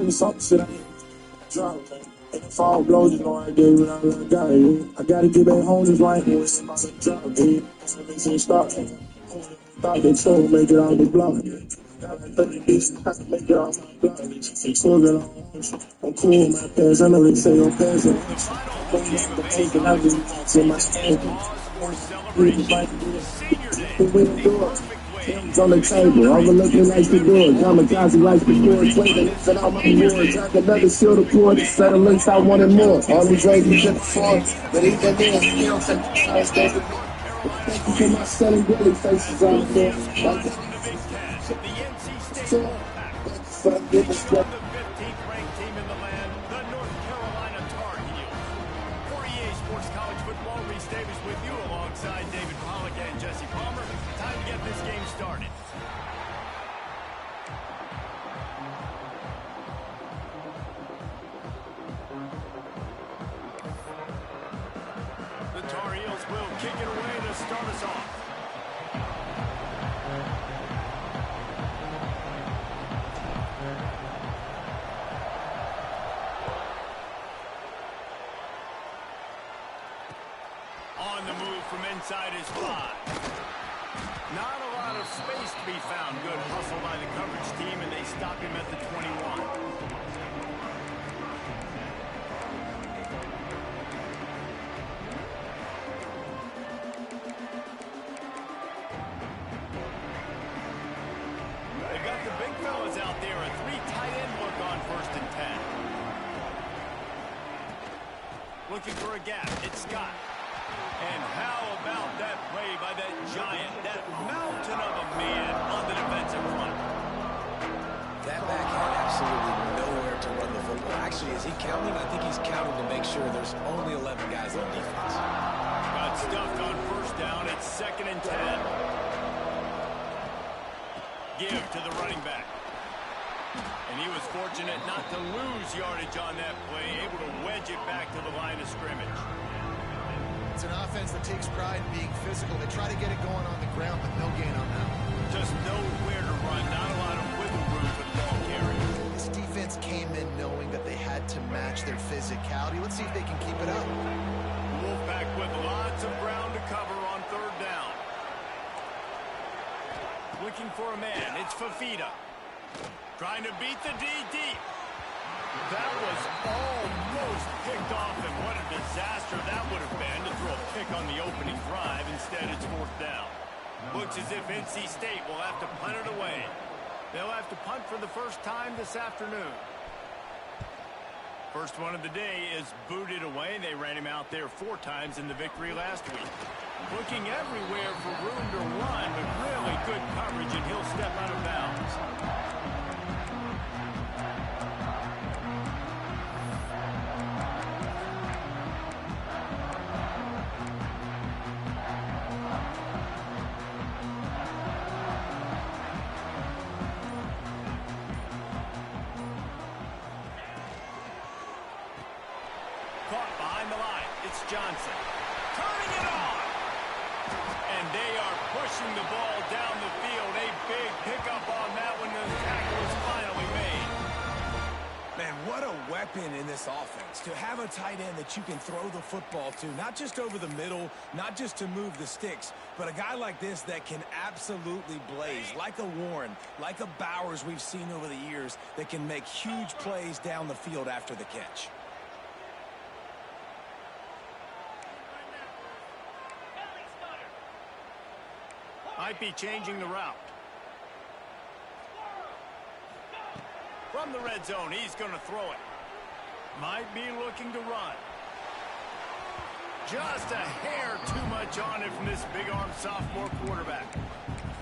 you some shit I ain't drop, man. And if all blows, you know I gave it all I got, yeah. I gotta get back home just right when it's about to drop, yeah. So they say stop, thought they told make it out the block, yeah. Got like 30 bitches, I can make it out my block, yeah. They still got I'm cool with my pants, I know they say I'm passing. The final home game of any college football season is pause for celebration. Senior Day, the perfect way On the table, overlooking like the door, dramatizing like the door, waiting and out my board, drank another shield of port, set of links I wanted more, all the drinks we took for, but even then, still take the chance, the North Carolina thank you for my selling Billy faces will out see there. us one from the Big Ten, the NC State Wolfpack, from the 15th ranked team in the land, the North Carolina Tar Heels. For EA Sports College Football, Reese Davis with you alongside David Pollack and Jesse Palmer. Time to get this game started. The Tar Heels will kick it away to start us off. On the move from inside his 5. Not a lot of space to be found. Good hustle by the coverage team, and they stop him at the 21. They've got the big fellas out there. A 3 tight end look on 1st and 10. Looking for a gap. It's Scott. And how about that play by that giant, that mountain of a man on the defensive front? That back had absolutely nowhere to run the football. Actually, is he counting? I think he's counting to make sure there's only 11 guys on defense. Got stuffed on 1st down. It's 2nd and 10. Give to the running back. And he was fortunate not to lose yardage on that play, able to wedge it back to the line of scrimmage. It's an offense that takes pride in being physical. They try to get it going on the ground, but no gain on that. Just nowhere to run. Not a lot of wiggle room for the ball carrier. This defense came in knowing that they had to match their physicality. Let's see if they can keep it up. Wolfpack with lots of ground to cover on 3rd down. Looking for a man. It's Fafita. Trying to beat the D deep. That was almost picked off, and what a disaster that would have been to throw a pick on the opening drive. Instead, it's 4th down. Looks as if NC State will have to punt it away. They'll have to punt for the first time this afternoon. First one of the day is booted away. They ran him out there 4 times in the victory last week. Looking everywhere for room to run, but really good coverage, and he'll step out of bounds. Caught behind the line. It's Johnson. Turning it on. And they are pushing the ball down the field. A big pickup on that one. The tackle is finally made. Man, what a weapon in this offense. To have a tight end that you can throw the football to, not just over the middle, not just to move the sticks, but a guy like this that can absolutely blaze, like a Warren, like a Bowers we've seen over the years, that can make huge plays down the field after the catch. Might be changing the route. From the red zone, he's going to throw it. Might be looking to run. Just a hair too much on it from this big-arm sophomore quarterback.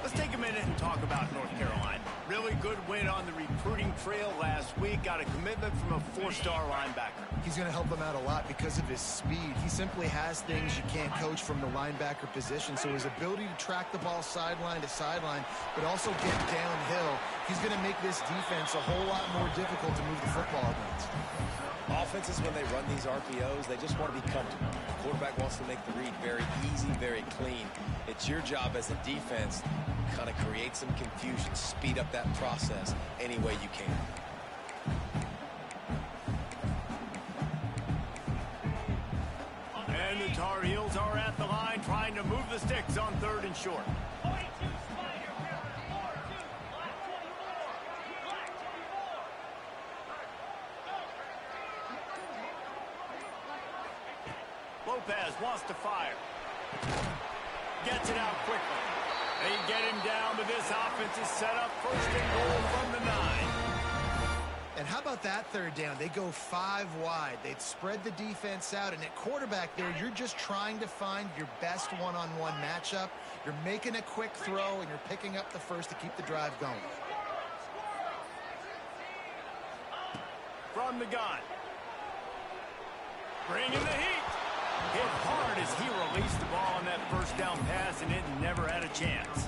Let's take a minute and talk about North Carolina. Really good win on the recruiting trail last week. Got a commitment from a 4-star linebacker. He's going to help them out a lot because of his speed. He simply has things you can't coach from the linebacker position. So his ability to track the ball sideline to sideline, but also get downhill, he's going to make this defense a whole lot more difficult to move the football against. Offenses, when they run these RPOs, they just want to be comfortable. The quarterback wants to make the read very easy, very clean. It's your job as a defense to kind of create some confusion, speed up that process any way you can. the line, trying to move the sticks on 3rd and short. Lopez wants to fire. Gets it out quickly. They get him down, but this offense is set up 1st and goal from the 9. And how about that 3rd down? They go 5 wide. They'd spread the defense out, and at quarterback there, you're just trying to find your best one-on-one matchup. You're making a quick throw, and you're picking up the first to keep the drive going. From the gun. Bringing the heat. Hit hard as he released the ball on that 1st down pass, and it never had a chance.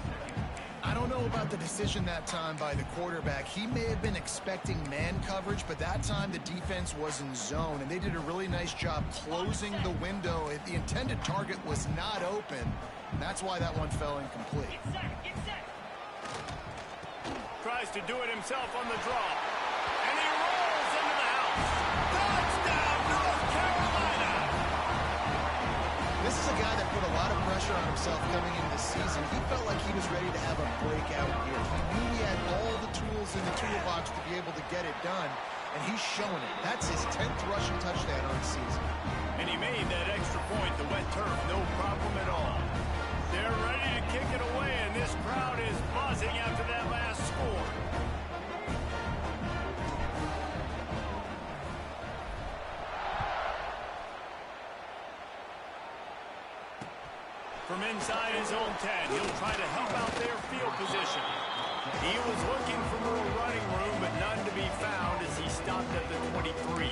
I don't know about the decision that time by the quarterback. He may have been expecting man coverage, but that time the defense was in zone, and they did a really nice job closing the window. The intended target was not open, and that's why that one fell incomplete. Tries to do it himself on the draw, and he rolls into the house. Touchdown, North Carolina! This is a guy that put a lot of pressure on himself coming into the season. He felt like he was ready to have a breakout year. He knew he had all the tools in the toolbox to be able to get it done, and he's showing it. That's his 10th rushing touchdown on the season. And he made that extra point, the wet turf, no problem at all. They're ready to kick it away, and this crowd is buzzing after that last score. From inside his own 10, he'll try to help out their field position. He was looking for more running room, but none to be found as he stopped at the 23.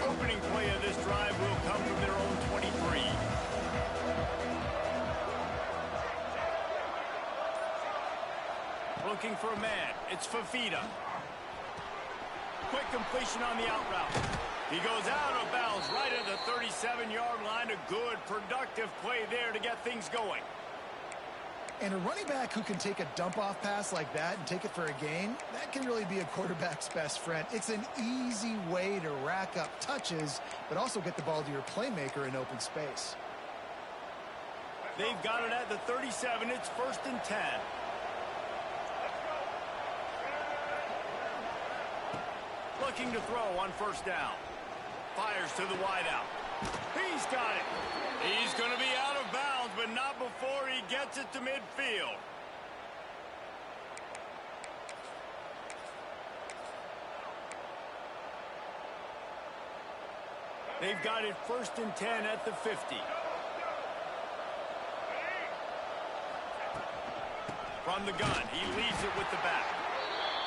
Opening play of this drive will come from their own 23. Looking for a man. It's Fafita. Quick completion on the out route. He goes out of bounds right at the 37-yard line. A good, productive play there to get things going. And a running back who can take a dump-off pass like that and take it for a gain, that can really be a quarterback's best friend. It's an easy way to rack up touches, but also get the ball to your playmaker in open space. They've got it at the 37. It's 1st and 10. Looking to throw on 1st down. Fires to the wideout. He's got it. He's going to be out of bounds, but not before he gets it to midfield. They've got it 1st and 10 at the 50. From the gun, he leaves it with the back.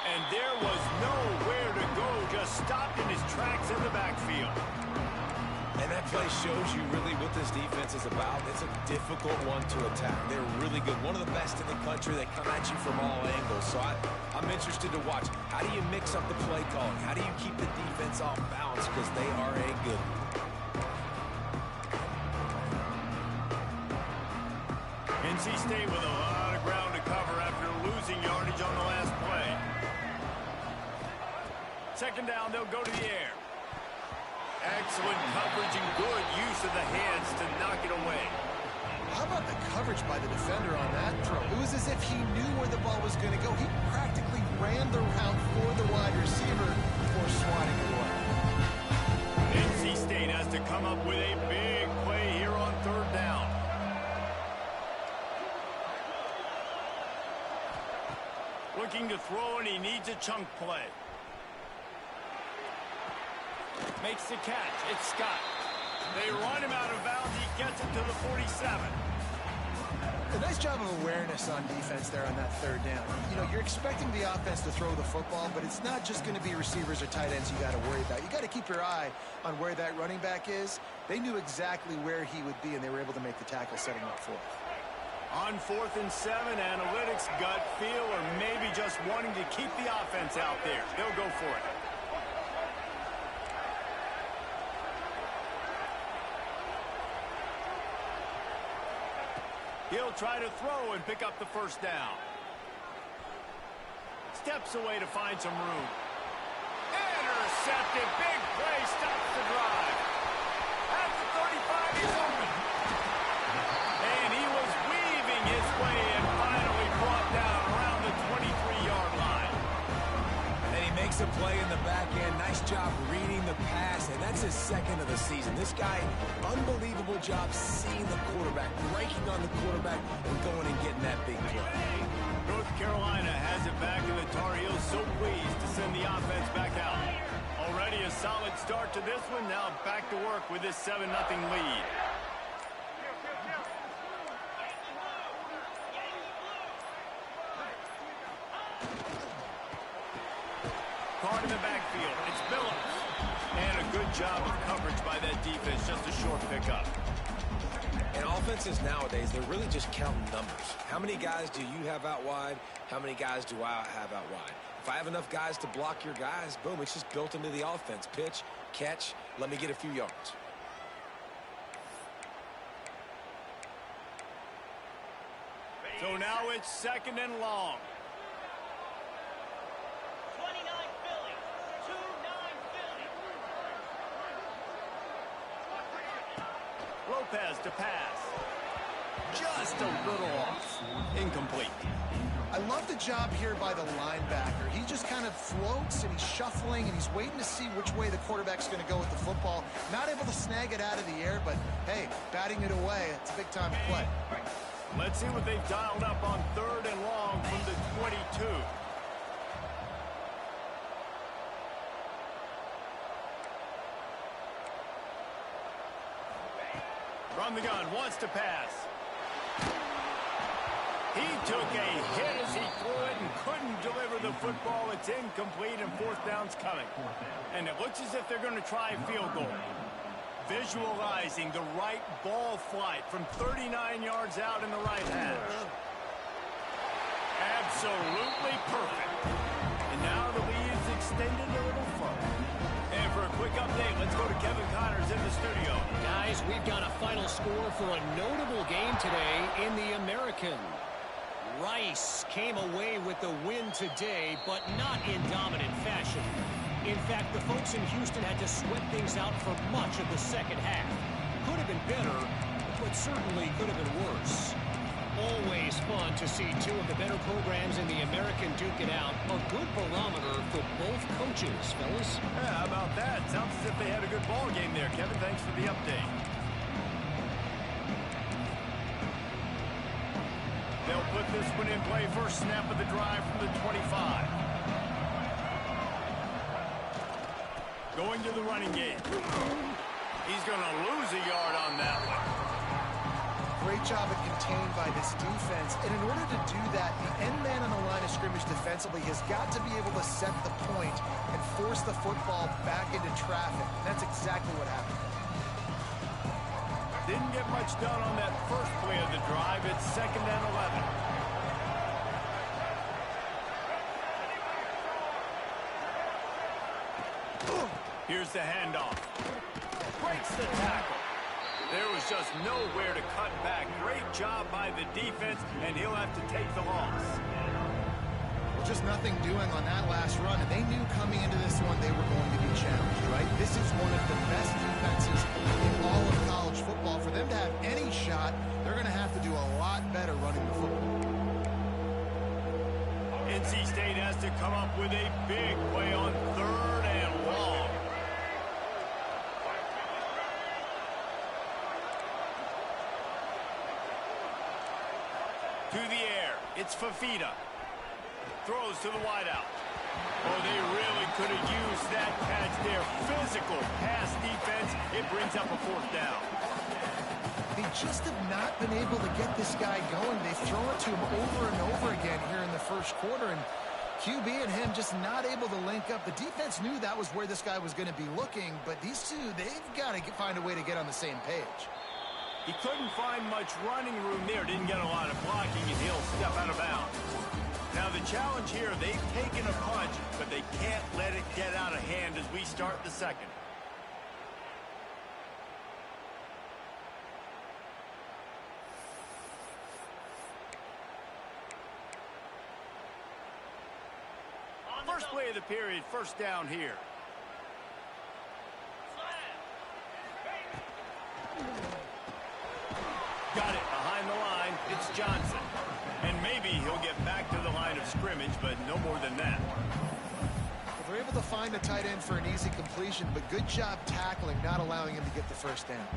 And there was nowhere to go, just stopped in his tracks in the backfield. And that play shows you really what this defense is about. It's a difficult one to attack. They're really good. One of the best in the country. They come at you from all angles. So I'm interested to watch. How do you mix up the play calling? How do you keep the defense off balance? Because they are a good one. NC State with a lot of ground to cover after losing yardage on the last play. 2nd down, they'll go to the air. Excellent coverage and good use of the hands to knock it away. How about the coverage by the defender on that throw? It was as if he knew where the ball was going to go. He practically ran the route for the wide receiver before swatting it away. NC State has to come up with a big play here on 3rd down. Looking to throw, and he needs a chunk play. Makes the catch. It's Scott. They run him out of bounds. He gets it to the 47. A nice job of awareness on defense there on that 3rd down. You know, you're expecting the offense to throw the football, but it's not just going to be receivers or tight ends you got to worry about. You got to keep your eye on where that running back is. They knew exactly where he would be, and they were able to make the tackle setting up for it. On 4th and 7, analytics, gut feel, or maybe just wanting to keep the offense out there. They'll go for it. He'll try to throw and pick up the first down. Steps away to find some room. Intercepted. Big play stops the drive. At the 35, he's open. And he was weaving his way and finally brought down around the 23-yard line. And he makes a play in the back end. Nice job reading the pass, and that's his second of the season. This guy, unbelievable job seeing the quarterback, breaking on the quarterback, and going and getting that big play. North Carolina has it back, and the Tar Heels so pleased to send the offense back out. Already a solid start to this one. Now back to work with this 7-0 lead. Card in the backfield. It's Billups. And a good job of coverage by that defense. Just a short pickup. And offenses nowadays, they're really just counting numbers. How many guys do you have out wide? How many guys do I have out wide? If I have enough guys to block your guys, boom, it's just built into the offense. Pitch, catch, let me get a few yards. So now it's 2nd and long. 29 Philly. 2-9 Philly. Lopez to pass. Just a little off. Incomplete. I love the job here by the linebacker. He just kind of floats and he's shuffling and he's waiting to see which way the quarterback's going to go with the football. Not able to snag it out of the air, but hey, batting it away, it's a big-time play. Let's see what they've dialed up on 3rd and long from the 22. From the gun, wants to pass. He took a hit as he threw it and couldn't deliver the football. It's incomplete and 4th down's coming. And it looks as if they're going to try a field goal. Visualizing the right ball flight from 39 yards out in the right hash. Absolutely perfect. And now the lead's extended a little further. And for a quick update, let's go to Kevin Connors in the studio. Guys, we've got a final score for a notable game today in the American. Rice came away with the win today, but not in dominant fashion. In fact, the folks in Houston had to sweat things out for much of the second half. Could have been better, but certainly could have been worse. Always fun to see two of the better programs in the American duke it out. A good barometer for both coaches, fellas. Yeah, how about that? Sounds as if they had a good ball game there. Kevin, thanks for the update. They'll put this one in play. First snap of the drive from the 25. Going to the running game. He's going to lose a yard on that one. Great job at contained by this defense. And in order to do that, the end man on the line of scrimmage defensively has got to be able to set the point and force the football back into traffic. And that's exactly what happened. Didn't get much done on that first play of the drive. It's 2nd and 11. Here's the handoff. Breaks the tackle. There was just nowhere to cut back. Great job by the defense, and he'll have to take the loss. Well, just nothing doing on that last run, and they knew coming into this one they were going to be challenged, right? This is one of the best defenses in all of college football. For them to have any shot, they're going to have to do a lot better running the football. NC State has to come up with a big play on 3rd and long. To the air, it's Fafita. Throws to the wideout. Oh, they really could have used that catch there. Physical pass defense. It brings up a 4th down. They just have not been able to get this guy going. They've thrown it to him over and over again here in the first quarter, and QB and him just not able to link up. The defense knew that was where this guy was going to be looking, but these two, they've got to find a way to get on the same page. He couldn't find much running room there. Didn't get a lot of blocking, and he'll step out of bounds. Now the challenge here, they've taken a punch, but they can't let it get out of hand as we start the second. First play of the period, first down here. Got it behind the line. It's Johnson. And maybe he'll get back to the line of scrimmage, but no more than that. Well, they're able to find the tight end for an easy completion, but good job tackling, not allowing him to get the first down.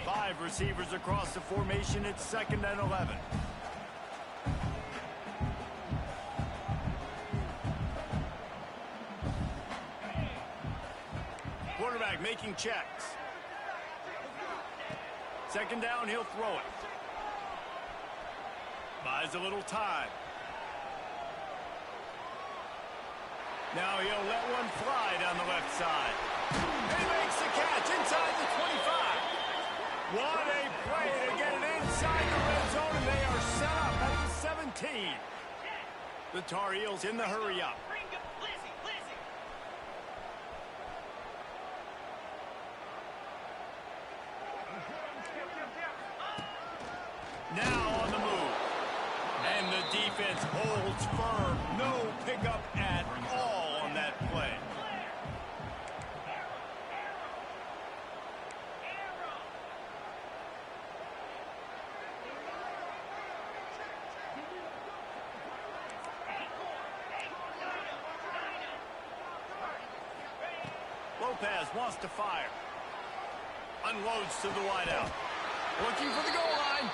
5 receivers across the formation. It's 2nd and 11. Quarterback making checks. 2nd down, he'll throw it. Buys a little time. Now he'll let one fly down the left side. He makes the catch inside the 25. What a play to get it inside the red zone, and they are set up at the 17. The Tar Heels in the hurry up. Now on the move. And the defense holds firm. No pickup at all on that play. Lopez wants to fire. Unloads to the wideout. Looking for the goal line.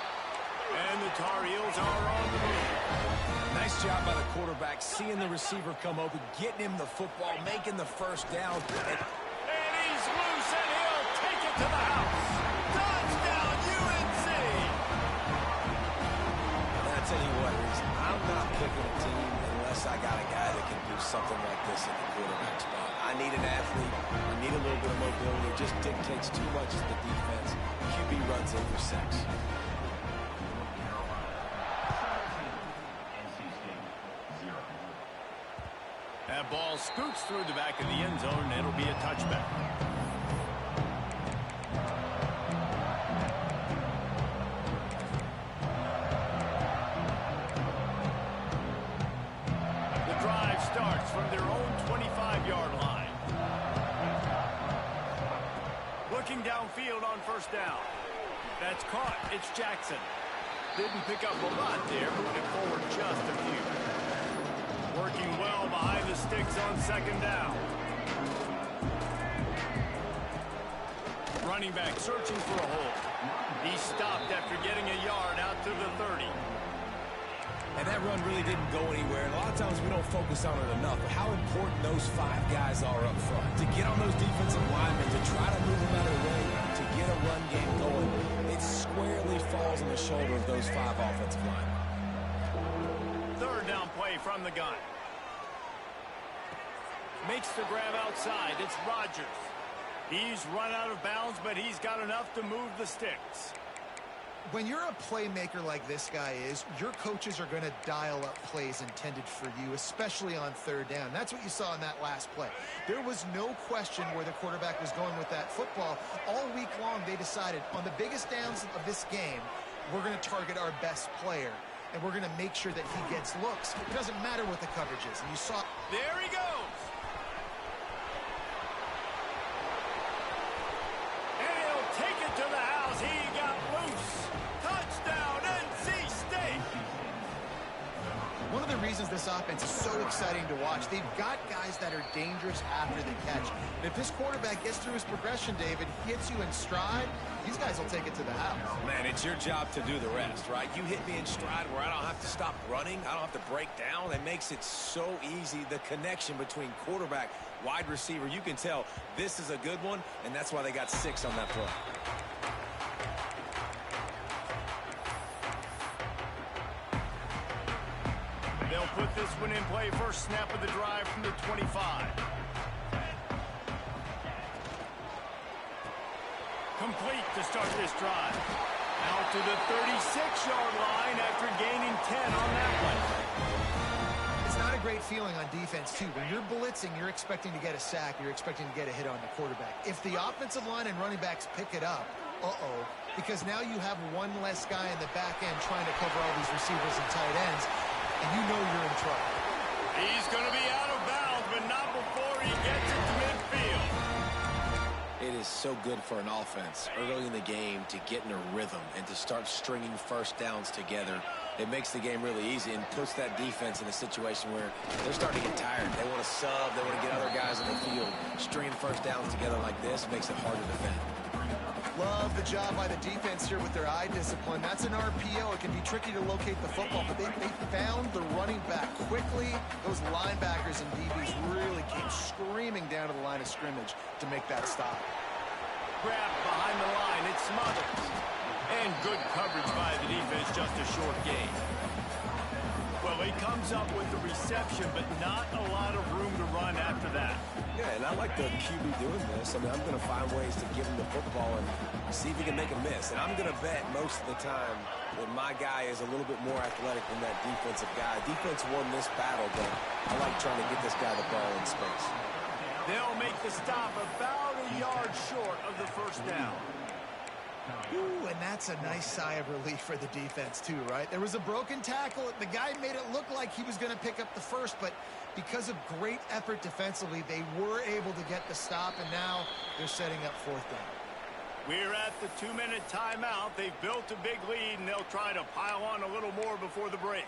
And the Tar Heels are on the move. Nice job by the quarterback, seeing the receiver come open, getting him the football, making the first down. And he's loose, and he'll take it to the house. Touchdown, UNC! And I tell you what, Reese, I'm not picking a team unless I got a guy that can do something like this at the quarterback spot. I need an athlete. I need a little bit of mobility. It just dictates too much as the defense. QB runs in for 6. That ball scoots through the back of the end zone, and it'll be a touchback. The drive starts from their own 25-yard line. Looking downfield on first down. That's caught. It's Jackson. Didn't pick up a lot there, moving forward just a few. Working well behind the sticks on 2nd down. Running back searching for a hole. He stopped after getting a yard out to the 30. And that run really didn't go anywhere. And a lot of times we don't focus on it enough, but how important those 5 guys are up front. To get on those defensive linemen, to try to move them out of the way, to get a run game going, it squarely falls on the shoulder of those 5 offensive linemen. 3rd down play from the gun. Makes the grab outside. It's Rodgers. He's run out of bounds, but he's got enough to move the sticks. When you're a playmaker like this guy is, your coaches are going to dial up plays intended for you, especially on 3rd down. That's what you saw in that last play. There was no question where the quarterback was going with that football. All week long, they decided on the biggest downs of this game, we're going to target our best player, and we're going to make sure that he gets looks. It doesn't matter what the coverage is. And you saw... There he goes. To the house, he got loose. Touchdown, NC State. One of the reasons this offense is so exciting to watch, they've got guys that are dangerous after the catch. And if this quarterback gets through his progression, David, hits you in stride, these guys will take it to the house. Man, it's your job to do the rest, right? You hit me in stride where I don't have to stop running. I don't have to break down. It makes it so easy. The connection between quarterback, wide receiver, you can tell this is a good one, and that's why they got 6 on that play. They'll put this one in play. First snap of the drive from the 25. Complete to start this drive. Out to the 36-yard line after gaining 10 on that one. It's not a great feeling on defense, too. When you're blitzing, you're expecting to get a sack. You're expecting to get a hit on the quarterback. If the offensive line and running backs pick it up, uh-oh, because now you have one less guy in the back end trying to cover all these receivers and tight ends, and you know you're in trouble. He's going to be out of bounds, but not before he gets it to midfield. It is so good for an offense early in the game to get in a rhythm and to start stringing first downs together. It makes the game really easy and puts that defense in a situation where they're starting to get tired. They want to sub. They want to get other guys in the field. Stringing first downs together like this makes it hard to defend. Love the job by the defense here with their eye discipline. That's an RPO. It can be tricky to locate the football, but they found the running back quickly. Those linebackers and DBs really came screaming down to the line of scrimmage to make that stop. Grab behind the line. It's smothered. And good coverage by the defense, just a short gain. Well, he comes up with the reception, but not a lot of room to run after that. Yeah, and I like the QB doing this. I mean, I'm going to find ways to give him the football and see if he can make a miss. And I'm going to bet most of the time that my guy is a little bit more athletic than that defensive guy. Defense won this battle, but I like trying to get this guy the ball in space. They'll make the stop about a yard short of the first down. Ooh, and that's a nice sigh of relief for the defense too, right? There was a broken tackle. The guy made it look like he was going to pick up the first, but because of great effort defensively, they were able to get the stop, and now they're setting up fourth down. We're at the 2-minute timeout. They've built a big lead, and they'll try to pile on a little more before the break.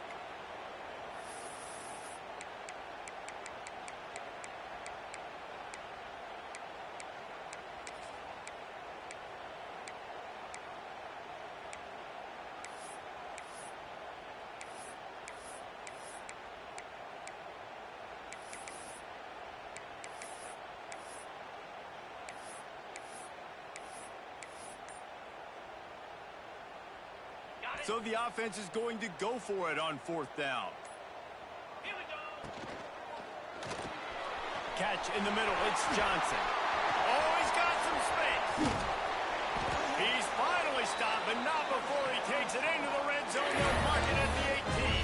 So the offense is going to go for it on fourth down. Here we go. Catch in the middle. It's Johnson. Oh, he's got some space. He's finally stopped, but not before he takes it into the red zone. They'll mark it at the 18.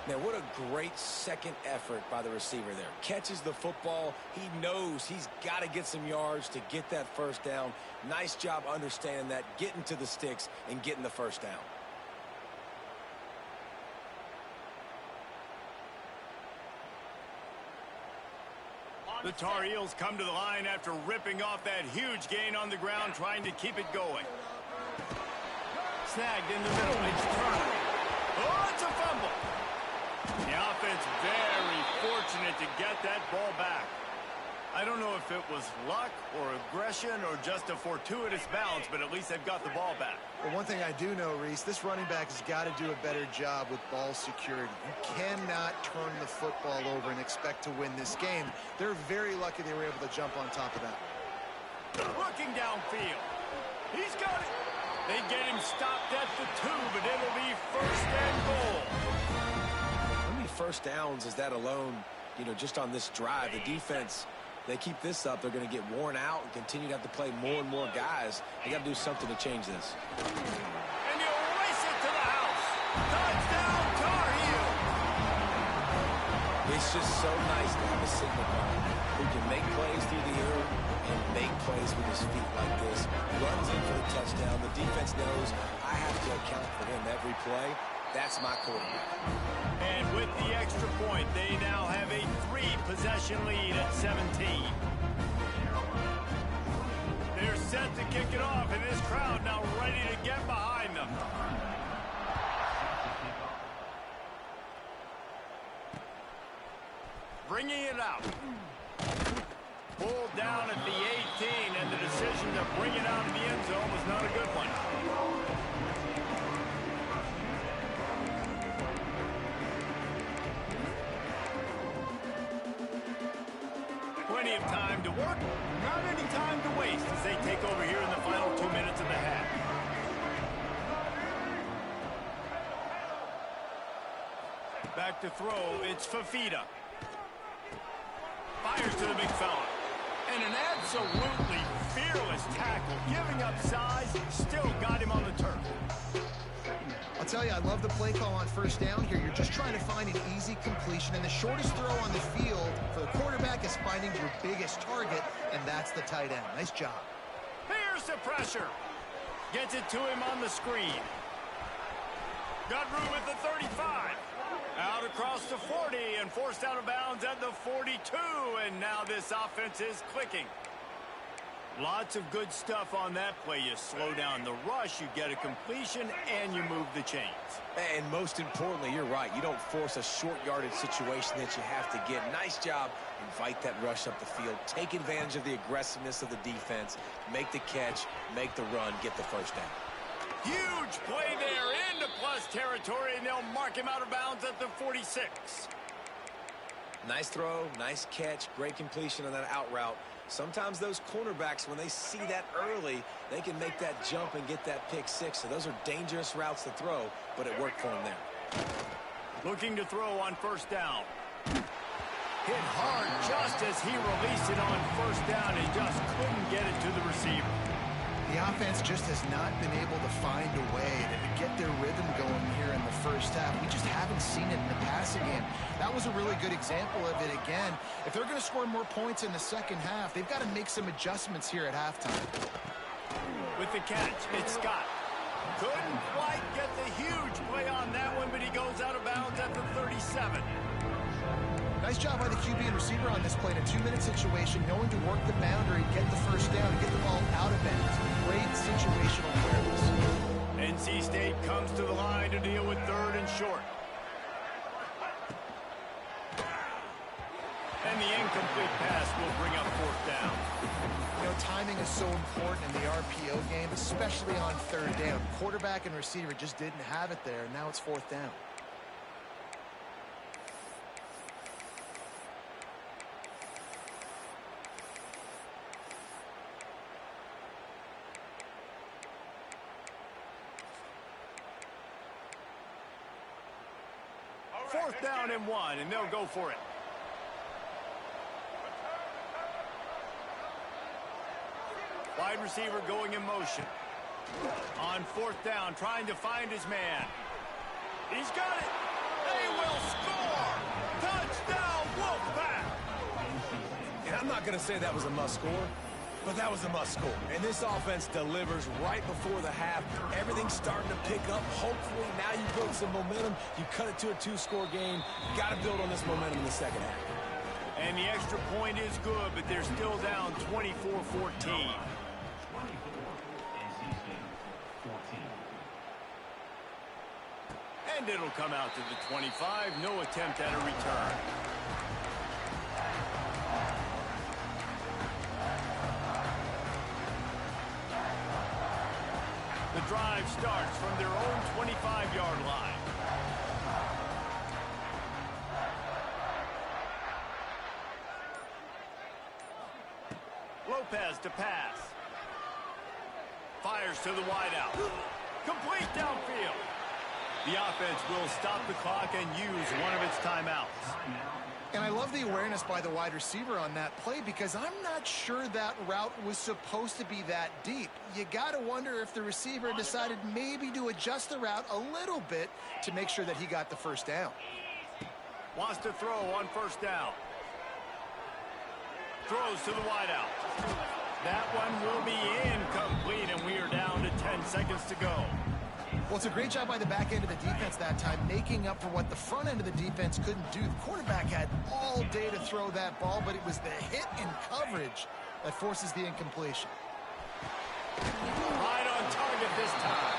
Now, what a great second effort by the receiver there. Catches the football. He knows he's got to get some yards to get that first down. Nice job understanding that, getting to the sticks and getting the first down. The Tar Heels come to the line after ripping off that huge gain on the ground, trying to keep it going. Snagged in the middle. It's Turner. Oh, it's a fumble. The offense very fortunate to get that ball back. I don't know if it was luck or aggression or just a fortuitous bounce, but at least they've got the ball back. Well, one thing I do know, Reese, this running back has got to do a better job with ball security. You cannot turn the football over and expect to win this game. They're very lucky they were able to jump on top of that. Looking downfield. He's got it. They get him stopped at the 2, but it'll be first and goal. How many first downs is that alone, just on this drive? The defense, they keep this up, they're going to get worn out and continue to have to play more and more guys. They got to do something to change this. And you race it to the house. Touchdown, Tar Heel. It's just so nice to have a signal guard who can make plays through the air and make plays with his feet like this. Runs in for the touchdown. The defense knows I have to account for him every play. That's my quarterback. And with the extra point, they now have a 3-possession lead at 17. They're set to kick it off, and this crowd now ready to get behind them. Bringing it out. Pulled down at the 18, and the decision to bring it out of the end zone was not a good one. Plenty of time to work, not any time to waste as they take over here in the final 2 minutes of the half. Back to throw, it's Fafita. Fires to the big fella. And an absolutely fearless tackle, giving up size, still got him on the turf. I'll tell you, I love the play call on first down here. You're just trying to find an easy completion, and the shortest throw on the field for the quarterback is finding your biggest target, and that's the tight end. Nice job. Here's Here's the pressure. Gets it to him on the screen. Got room at the 35. Out across the 40 and forced out of bounds at the 42. And now this offense is clicking. Lots of good stuff on that play. You slow down the rush, you get a completion, and you move the chains. And most importantly, you're right. You don't force a short yardage situation that you have to get. Nice job. Invite that rush up the field. Take advantage of the aggressiveness of the defense. Make the catch, make the run, get the first down. Huge play there into plus territory, and they'll mark him out of bounds at the 46. Nice throw, nice catch, great completion on that out route. Sometimes those cornerbacks, when they see that early, they can make that jump and get that pick six. So those are dangerous routes to throw, but it worked for him there. Looking to throw on first down. Hit hard just as he released it on first down. He just couldn't get it to the receiver. The offense just has not been able to find a way to get their rhythm going here in the first half. We just haven't seen it in the passing game. That was a really good example of it again. If they're going to score more points in the second half, they've got to make some adjustments here at halftime. With the catch, it's Scott. Couldn't quite get the huge play on that one, but he goes out of bounds at the 37. Nice job by the QB and receiver on this play in a 2-minute situation, knowing to work the boundary, get the first down, and get the ball out of bounds. Great situational awareness. NC State comes to the line to deal with third and short. And the incomplete pass will bring up fourth down. You know, timing is so important in the RPO game, especially on third down. Quarterback and receiver just didn't have it there, and now it's fourth down. Fourth down and 1, and they'll go for it. Wide receiver going in motion. On fourth down, trying to find his man. He's got it. They will score. Touchdown, Wolfpack. And I'm not going to say that was a must score, but that was a must score. And this offense delivers right before the half. Everything's starting to pick up. Hopefully now you build some momentum. You cut it to a 2-score game. You got to build on this momentum in the second half. And the extra point is good, but they're still down 24-14. And it'll come out to the 25. No attempt at a return. The drive starts from their own 25-yard line. Lopez to pass. Fires to the wideout. Complete downfield. The offense will stop the clock and use one of its timeouts. And I love the awareness by the wide receiver on that play because I'm not sure that route was supposed to be that deep. You got to wonder if the receiver decided maybe to adjust the route a little bit to make sure that he got the first down. Wants to throw on first down. Throws to the wideout. That one will be incomplete, and we are down to 10 seconds to go. Well, it's a great job by the back end of the defense that time, making up for what the front end of the defense couldn't do. The quarterback had all day to throw that ball, but it was the hit and coverage that forces the incompletion. Right on target this time.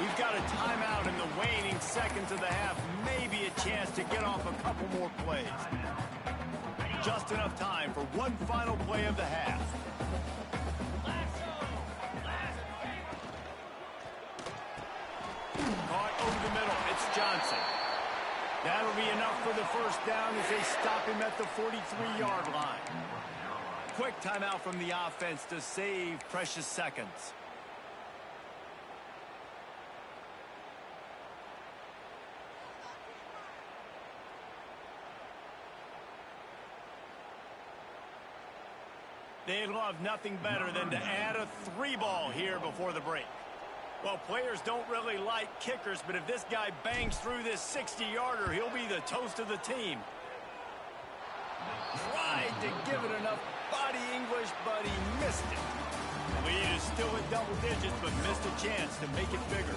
We've got a timeout in the waning seconds of the half. Maybe a chance to get off a couple more plays. Just enough time for one final play of the half. Caught over the middle. It's Johnson. That'll be enough for the first down as they stop him at the 43-yard line. Quick timeout from the offense to save precious seconds. They'd love nothing better than to add a 3-ball here before the break. Well, players don't really like kickers, but if this guy bangs through this 60-yarder, he'll be the toast of the team. Tried to give it enough body English, but he missed it. lead is still in double digits, but missed a chance to make it bigger.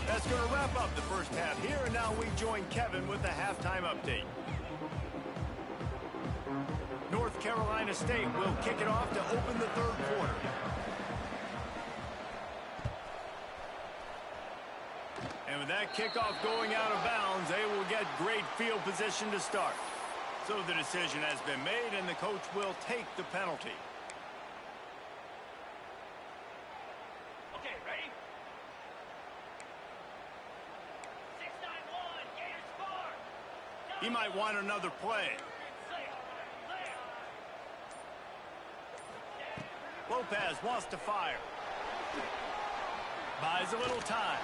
That's going to wrap up the first half here, and now we join Kevin with the halftime update. North Carolina State will kick it off to open the third quarter. And with that kickoff going out of bounds, they will get great field position to start. So the decision has been made, and the coach will take the penalty. Okay, ready? 6-9-1, Gators score! He might want another play. Lopez wants to fire. Buys a little time.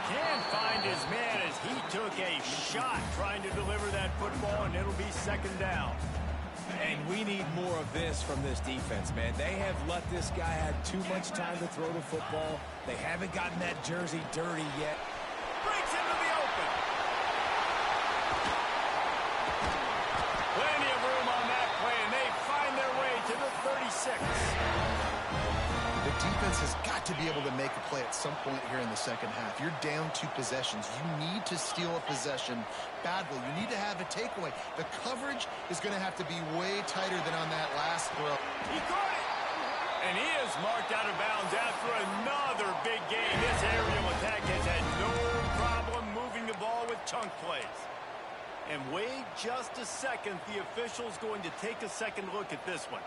Can't find his man as he took a shot trying to deliver that football, and it'll be second down. And we need more of this from this defense, man. They have let this guy have too much time to throw the football. They haven't gotten that jersey dirty yet. Breaks into the open. Plenty of room on that play, and they find their way to the 36. The defense has got to be able to make a play at some point here in the second half. You're down 2 possessions. You need to steal a possession badly. You need to have a takeaway. The coverage is going to have to be way tighter than on that last throw. He caught it. And he is marked out of bounds after another big game. This aerial attack has had no problem moving the ball with chunk plays. And wait just a second. The official's going to take a second look at this one.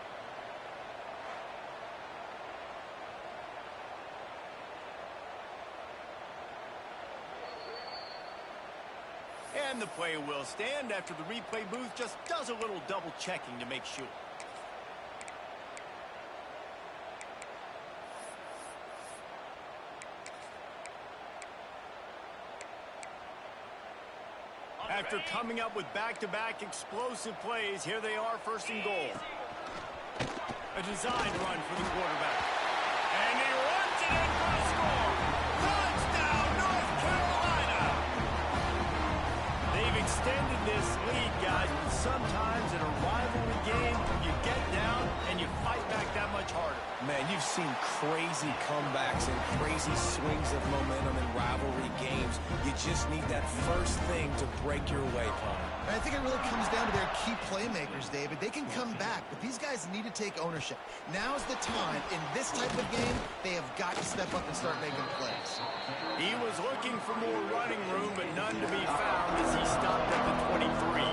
And the play will stand after the replay booth just does a little double checking to make sure. After coming up with back-to-back explosive plays, here they are, first and goal. A design run for the quarterback. And he runs it in for a score. Touchdown, North Carolina! They've extended this lead, guys, but sometimes in a rivalry game, you get down and you fight back that much harder. Man, you've seen crazy comebacks and crazy swings of momentum in rivalry games. You just need that first thing to break your way, Paul. I think it really comes down to their key playmakers, David. They can come back, but these guys need to take ownership. Now's the time. In this type of game, they have got to step up and start making plays. He was looking for more running room, but none to be found as he stopped at the 23.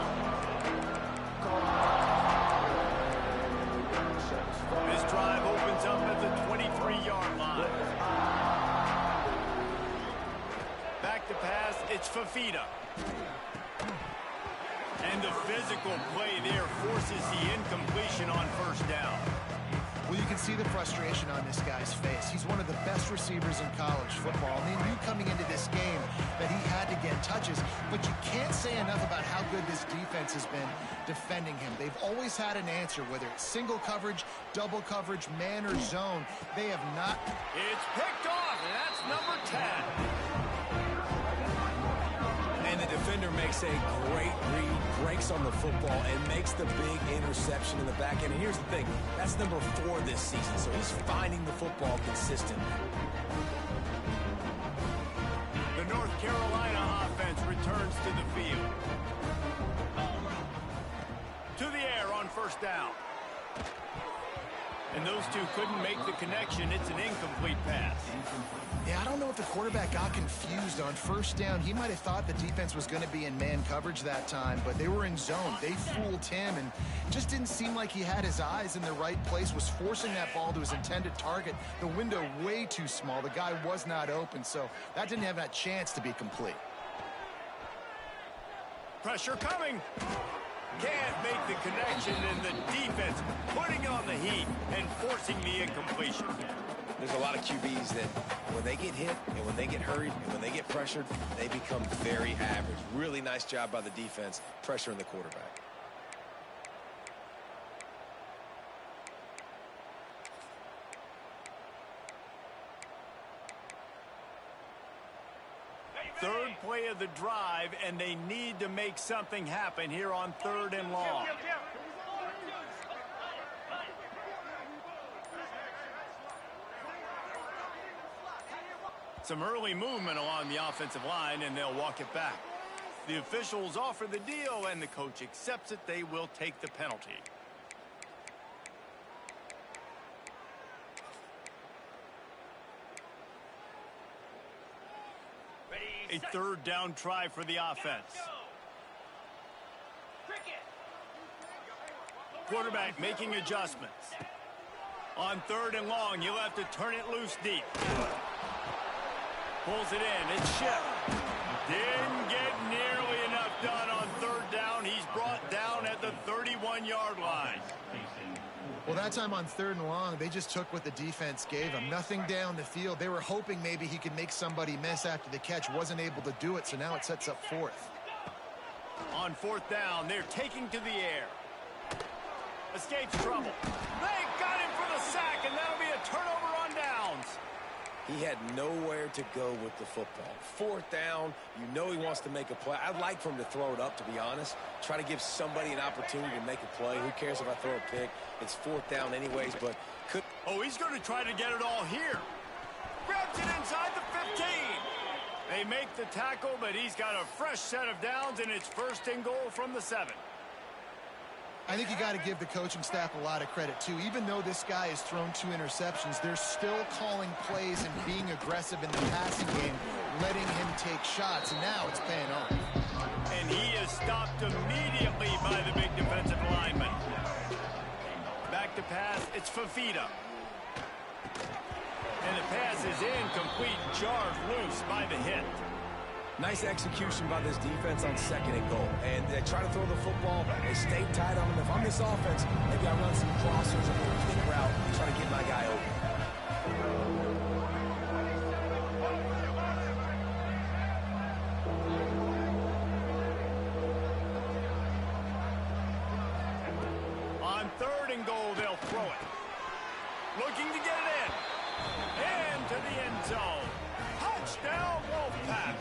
This drive opens up at the 23-yard line. Back to pass, it's Fafita. And the physical play there forces the incompletion on first down. Well, you can see the frustration on this guy's face. He's one of the best receivers in college football. And they knew coming into this game that he had to get touches. But you can't say enough about how good this defense has been defending him. They've always had an answer, whether it's single coverage, double coverage, man, or zone. They have not. It's picked off, and that's number 10. And the defender makes a great read, breaks on the football, and makes the big interception in the back end. And here's the thing, that's number 4 this season, so he's finding the football consistently. The North Carolina offense returns to the field. To the air on first down. And those two couldn't make the connection. It's an incomplete pass. Yeah, I don't know if the quarterback got confused on first down. He might have thought the defense was going to be in man coverage that time, but they were in zone. They fooled him, and just didn't seem like he had his eyes in the right place, was forcing that ball to his intended target. The window way too small. The guy was not open, so that didn't have that chance to be complete. Pressure coming. Can't make the connection, and the defense putting on the heat and forcing the incompletion. There's a lot of QBs that when they get hit and when they get hurried and when they get pressured, they become very average. Really nice job by the defense, pressuring the quarterback. Third play of the drive, and they need to make something happen here on 3rd and long. some early movement along the offensive line, and they'll walk it back. The officials offer the deal, and the coach accepts it. They will take the penalty. A third down try for the offense. Quarterback making adjustments. On 3rd and long, you'll have to turn it loose deep. Pulls it in. It's Shipp. Didn't get nearly enough done on 3rd down. He's brought down at the 31-yard line. Well, that time on 3rd and long, they just took what the defense gave him. Nothing down the field. They were hoping maybe he could make somebody miss after the catch. Wasn't able to do it, so now it sets up 4th. On 4th down, they're taking to the air. Escapes trouble. They got him for the sack, and that'll be a turnover on downs. He had nowhere to go with the football. 4th down, you know he wants to make a play. I'd like for him to throw it up, to be honest. Try to give somebody an opportunity to make a play. Who cares if I throw a pick? It's 4th down anyways, but could... Oh, he's going to try to get it all here. Grabs it inside the 15. They make the tackle, but he's got a fresh set of downs, and it's 1st and goal from the 7. I think you got to give the coaching staff a lot of credit, too. Even though this guy has thrown 2 interceptions, they're still calling plays and being aggressive in the passing game, letting him take shots, and now it's paying off. And he is stopped immediately by the big defensive lineman. Back to pass, it's Fafita. And the pass is incomplete, jarred loose by the hit. Nice execution by this defense on 2nd and goal. And they try to throw the football. They stay tight on him. If I'm this offense, maybe I run some crossers, a little kick route, try to get my guy open. On 3rd and goal, they'll throw it. Looking to get it in. Into the end zone. Touchdown, Wolfpack.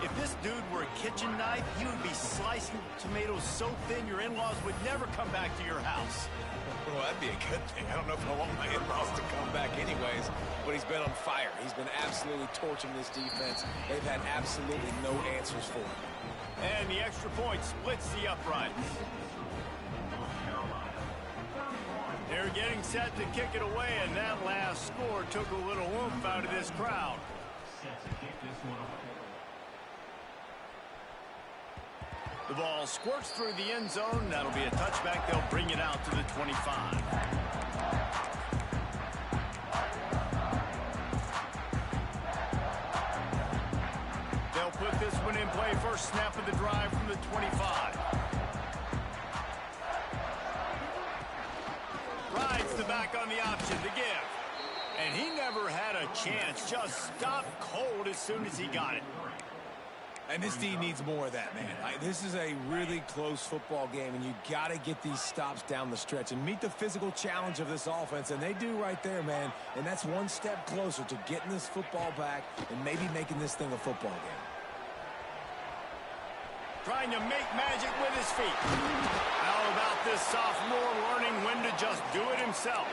If this dude were a kitchen knife, he would be slicing tomatoes so thin your in-laws would never come back to your house. Well, that'd be a good thing. I don't know if I want my in-laws to come back anyways, but he's been on fire. He's been absolutely torching this defense. They've had absolutely no answers for him. And the extra point splits the uprights. They're getting set to kick it away, and that last score took a little oomph out of this crowd. The ball squirts through the end zone. That'll be a touchback. They'll bring it out to the 25. They'll put this one in play. First snap of the drive from the 25. Rides the back on the option to give. And he never had a chance. Just stopped cold as soon as he got it. And this D needs more of that, man. This is a really close football game, and you got to get these stops down the stretch and meet the physical challenge of this offense, and they do right there, man. And that's one step closer to getting this football back and maybe making this thing a football game. Trying to make magic with his feet. How about this sophomore learning when to just do it himself?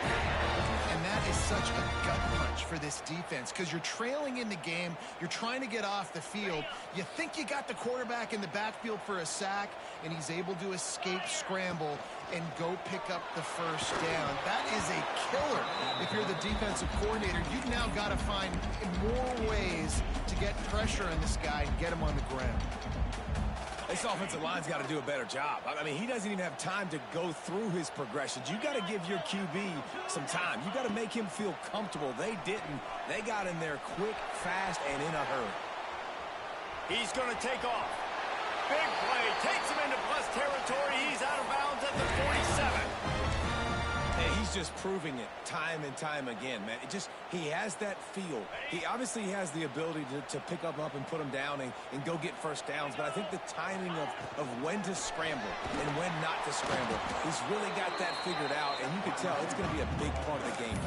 And that is such a gut punch for this defense because you're trailing in the game. You're trying to get off the field. You think you got the quarterback in the backfield for a sack, and he's able to escape scramble and go pick up the first down. That is a killer. If you're the defensive coordinator, you've now got to find more ways to get pressure on this guy and get him on the ground. This offensive line's got to do a better job. I mean, he doesn't even have time to go through his progressions. You got to give your QB some time. You got to make him feel comfortable. They didn't. They got in there quick, fast, and in a hurry. He's going to take off. Big play. Takes him into plus territory. He's out of bounds at the 47. And he's just proving it time and time again, man. He has that feel. He obviously has the ability to pick up and put him down and go get first downs, but I think the timing of when to scramble and when not to scramble, he's really got that figured out, and you can tell it's going to be a big part of the game.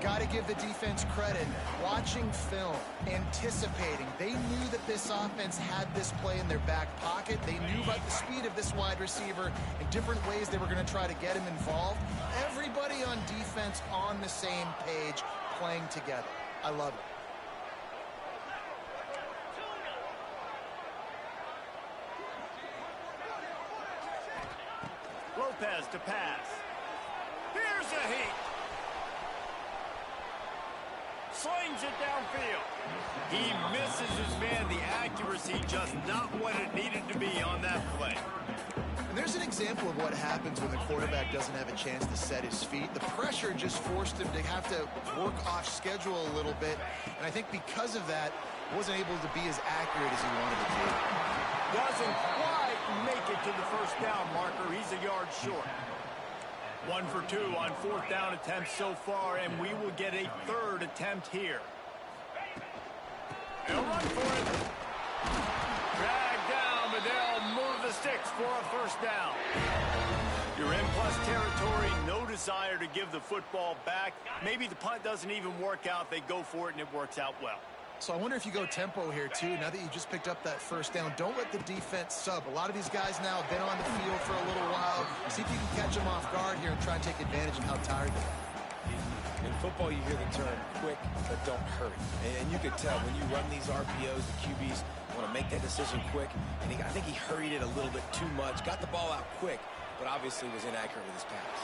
Got to give the defense credit. Watching film, anticipating. They knew that this offense had this play in their back pocket. They knew about the speed of this wide receiver and different ways they were going to try to get him involved. Everybody on defense on the same page, playing together. I love it. Lopez to pass. Here's a heat. Slings it downfield. He misses his man. The accuracy just not what it needed to be on that play. And there's an example of what happens when the quarterback doesn't have a chance to set his feet. The pressure just forced him to have to work off schedule a little bit. And I think because of that, wasn't able to be as accurate as he wanted to be. Doesn't quite make it to the first down marker. He's a yard short. 1 for 2 on 4th down attempts so far, and we will get a 3rd attempt here. They'll run for it. Dragged down, but they'll move the sticks for a 1st down. You're in plus territory, no desire to give the football back. Maybe the punt doesn't even work out. They go for it, and it works out well. So I wonder if you go tempo here, too. Now that you just picked up that 1st down, don't let the defense sub. A lot of these guys now have been on the field for a little while. See if you can catch them off guard here and try and take advantage of how tired they are. In football, you hear the term quick, but don't hurry. And you could tell when you run these RPOs, the QBs want to make that decision quick. And I think he hurried it a little bit too much. Got the ball out quick, but obviously was inaccurate with his pass.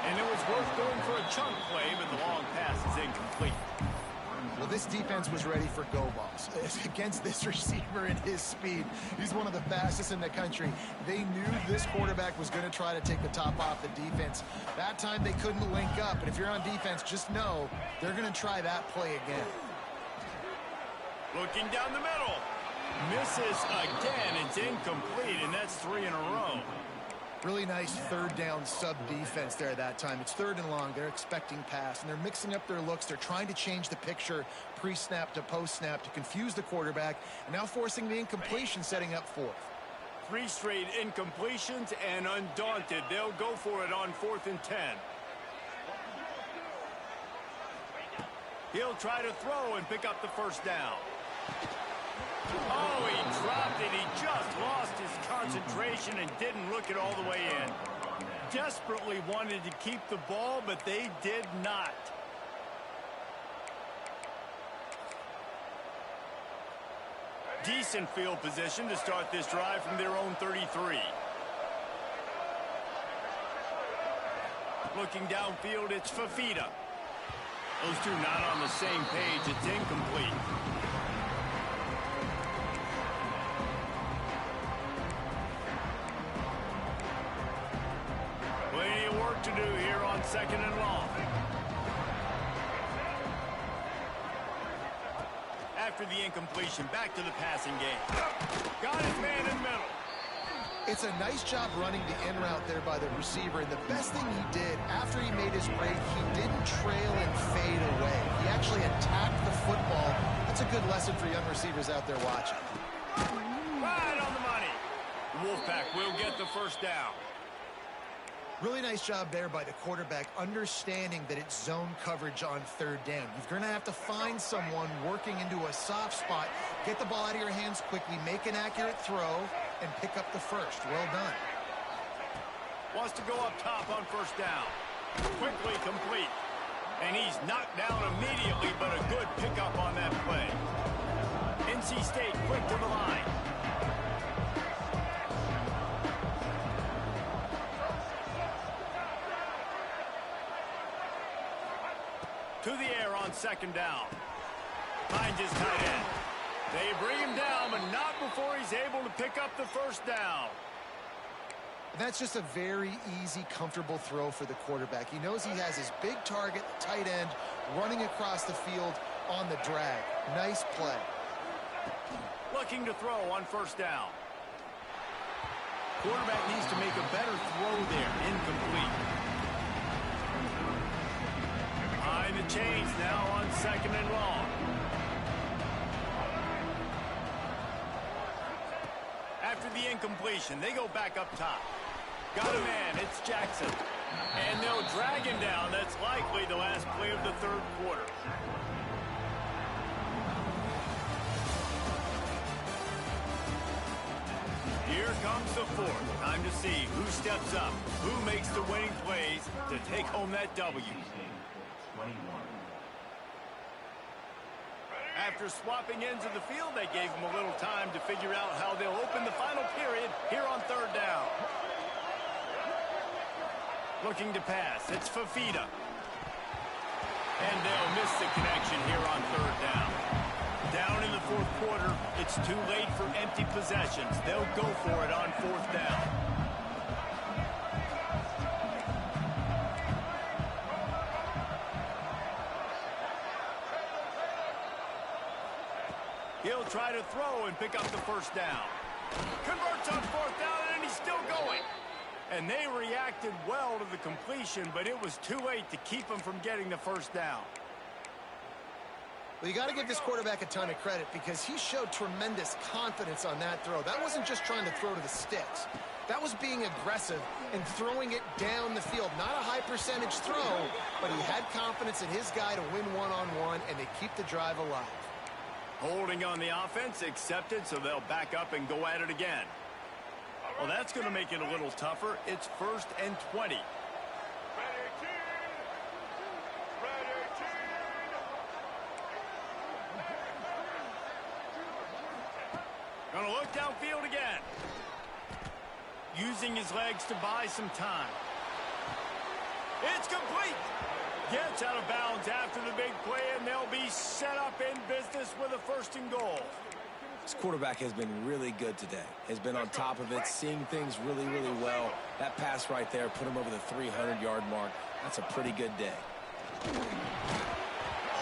And it was worth going for a chunk play, but the long pass is incomplete. Well, this defense was ready for go balls. Against this receiver and his speed, he's one of the fastest in the country. They knew this quarterback was going to try to take the top off the defense. That time they couldn't link up, and if you're on defense, just know they're going to try that play again. Looking down the middle. Misses again. It's incomplete, and that's 3 in a row. Really nice 3rd down sub defense there that time. It's 3rd and long. They're expecting pass, and they're mixing up their looks. They're trying to change the picture pre-snap to post-snap to confuse the quarterback, and now forcing the incompletion, setting up 4th. 3 straight incompletions, and undaunted, they'll go for it on 4th and 10. He'll try to throw and pick up the 1st down. Oh, he dropped it. He just lost his concentration and didn't look it all the way in. Desperately wanted to keep the ball, but they did not. Decent field position to start this drive from their own 33. Looking downfield, it's Fafita. Those two not on the same page. It's incomplete. Plenty of work to do here on 2nd and long. After the incompletion, back to the passing game. Got his man in the middle. It's a nice job running the in route there by the receiver, and the best thing he did after he made his break, he didn't trail and fade away. He actually attacked the football. That's a good lesson for young receivers out there watching. Right on the money. The Wolfpack will get the 1st down. Really nice job there by the quarterback, understanding that it's zone coverage on 3rd down. You're going to have to find someone working into a soft spot, get the ball out of your hands quickly, make an accurate throw, and pick up the 1st. Well done. Wants to go up top on 1st down. Quickly complete. And he's knocked down immediately, but a good pickup on that play. NC State quick to the line. To the air on 2nd down. Finds his tight end. They bring him down, but not before he's able to pick up the 1st down. That's just a very easy, comfortable throw for the quarterback. He knows he has his big target, the tight end, running across the field on the drag. Nice play. Looking to throw on 1st down. Quarterback needs to make a better throw there. Incomplete. Behind the chains now on 2nd and long. After the incompletion, they go back up top. Got a man, it's Jackson. And they'll drag him down. That's likely the last play of the 3rd quarter. Here comes the 4th. Time to see who steps up, who makes the winning plays to take home that W. After swapping ends of the field, they gave him a little time to figure out how they'll open the final period here on third down. Looking to pass. It's Fafita. And they'll miss the connection here on third down. Down in the fourth quarter, it's too late for empty possessions. They'll go for it on fourth down. He'll try to throw and pick up the first down. Converts on fourth down, and he's still going. And they reacted well to the completion, but it was too late to keep him from getting the first down. Well, you got to give this quarterback a ton of credit because he showed tremendous confidence on that throw. That wasn't just trying to throw to the sticks. That was being aggressive and throwing it down the field. Not a high percentage throw, but he had confidence in his guy to win one-on-one, and they keep the drive alive. Holding on the offense, accepted, so they'll back up and go at it again. Well, that's going to make it a little tougher. It's 1st and 20. Going to look downfield again. Using his legs to buy some time. It's complete. Gets out of bounds after the big play, and they'll be set up in business with a 1st and goal. This quarterback has been really good today. Has been on top of it, seeing things really, really well. That pass right there put him over the 300-yard mark. That's a pretty good day.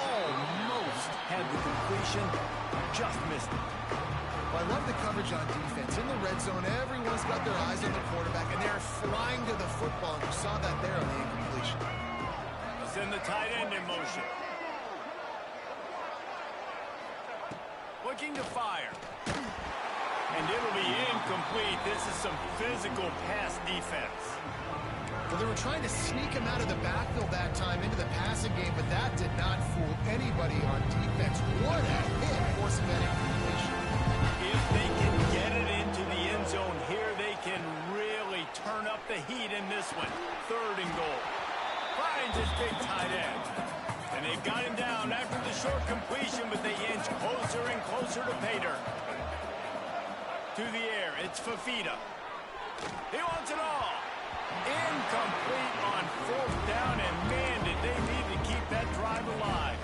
Almost had the completion, just missed it. Well, I love the coverage on defense. In the red zone, everyone's got their eyes on the quarterback, and they're flying to the football. And you saw that there on the incompletion. Send the tight end in motion. Looking to fire. And it'll be incomplete. This is some physical pass defense. Well, they were trying to sneak him out of the backfield that time into the passing game, but that did not fool anybody on defense. What a hit, forcing that incompletion. If they can get it into the end zone here, they can really turn up the heat in this one. 3rd and goal. Finds his big tight end. And they've got him down after the short completion, but they inch closer and closer to pay dirt. To the air, it's Fafita. He wants it all. Incomplete on 4th down, and man, did they need to keep that drive alive.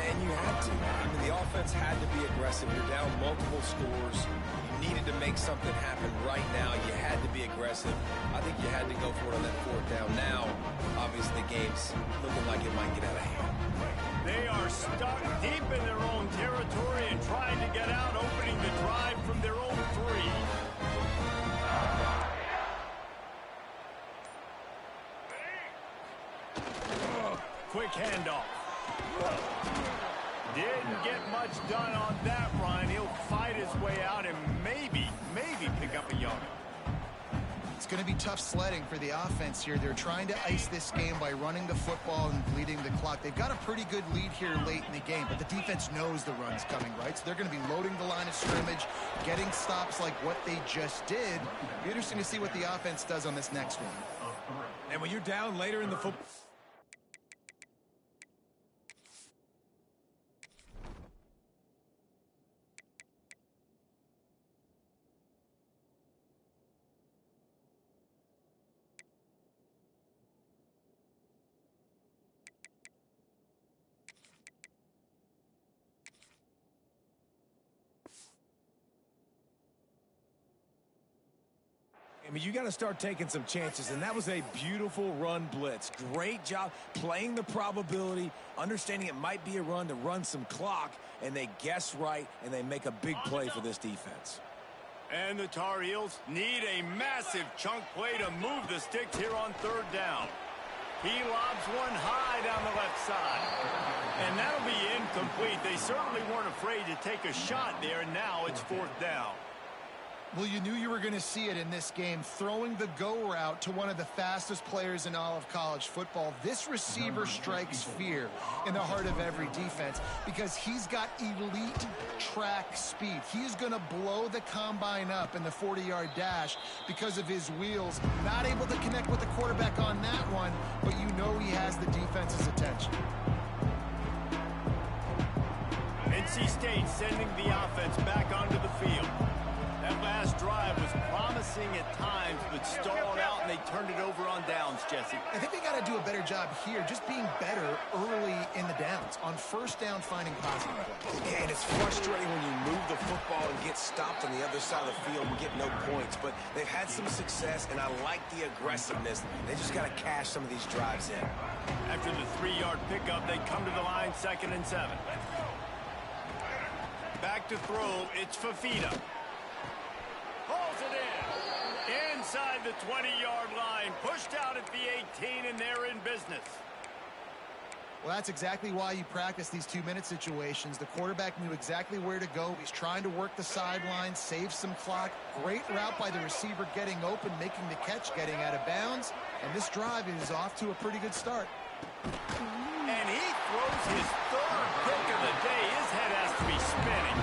And you had to. I mean, the offense had to be aggressive. You're down multiple scores. You needed to make something happen right now. You had to be aggressive. I think you had to go for it on that 4th down. Now, obviously, the game's looking like it might get out of hand. They are stuck deep in their own territory and trying to get out, opening the drive from their own 3. Quick handoff. Didn't get much done on that run. He'll fight his way out and maybe pick up a yard. It's going to be tough sledding for the offense here. They're trying to ice this game by running the football and bleeding the clock. They've got a pretty good lead here late in the game, but the defense knows the run's coming, right? So they're going to be loading the line of scrimmage, getting stops like what they just did. It'll be interesting to see what the offense does on this next one. And when you're down later in the football... I mean, you got to start taking some chances, and that was a beautiful run blitz. Great job playing the probability, understanding it might be a run to run some clock, and they guess right, and they make a big play for this defense. And the Tar Heels need a massive chunk play to move the sticks here on 3rd down. He lobs one high down the left side. And that'll be incomplete. They certainly weren't afraid to take a shot there, and now it's 4th down. Well, you knew you were going to see it in this game, throwing the go route to one of the fastest players in all of college football. This receiver strikes fear in the heart of every defense because he's got elite track speed. He's going to blow the combine up in the 40-yard dash because of his wheels. Not able to connect with the quarterback on that one, but you know he has the defense's attention. And NC State sending the offense back onto the field. That last drive was promising at times, but stalled out, and they turned it over on downs, Jesse. I think they got to do a better job here, just being better early in the downs. On first down, finding positive plays. Yeah, and it's frustrating when you move the football and get stopped on the other side of the field and get no points. But they've had some success, and I like the aggressiveness. They just got to cash some of these drives in. After the 3-yard pickup, they come to the line, 2nd and 7. Back to throw, it's Fafita. Pulls it in. Inside the 20-yard line. Pushed out at the 18, and they're in business. Well, that's exactly why you practice these 2-minute situations. The quarterback knew exactly where to go. He's trying to work the sideline, save some clock. Great route by the receiver getting open, making the catch, getting out of bounds. And this drive is off to a pretty good start. And he throws his 3rd pick of the day. His head has to be spinning.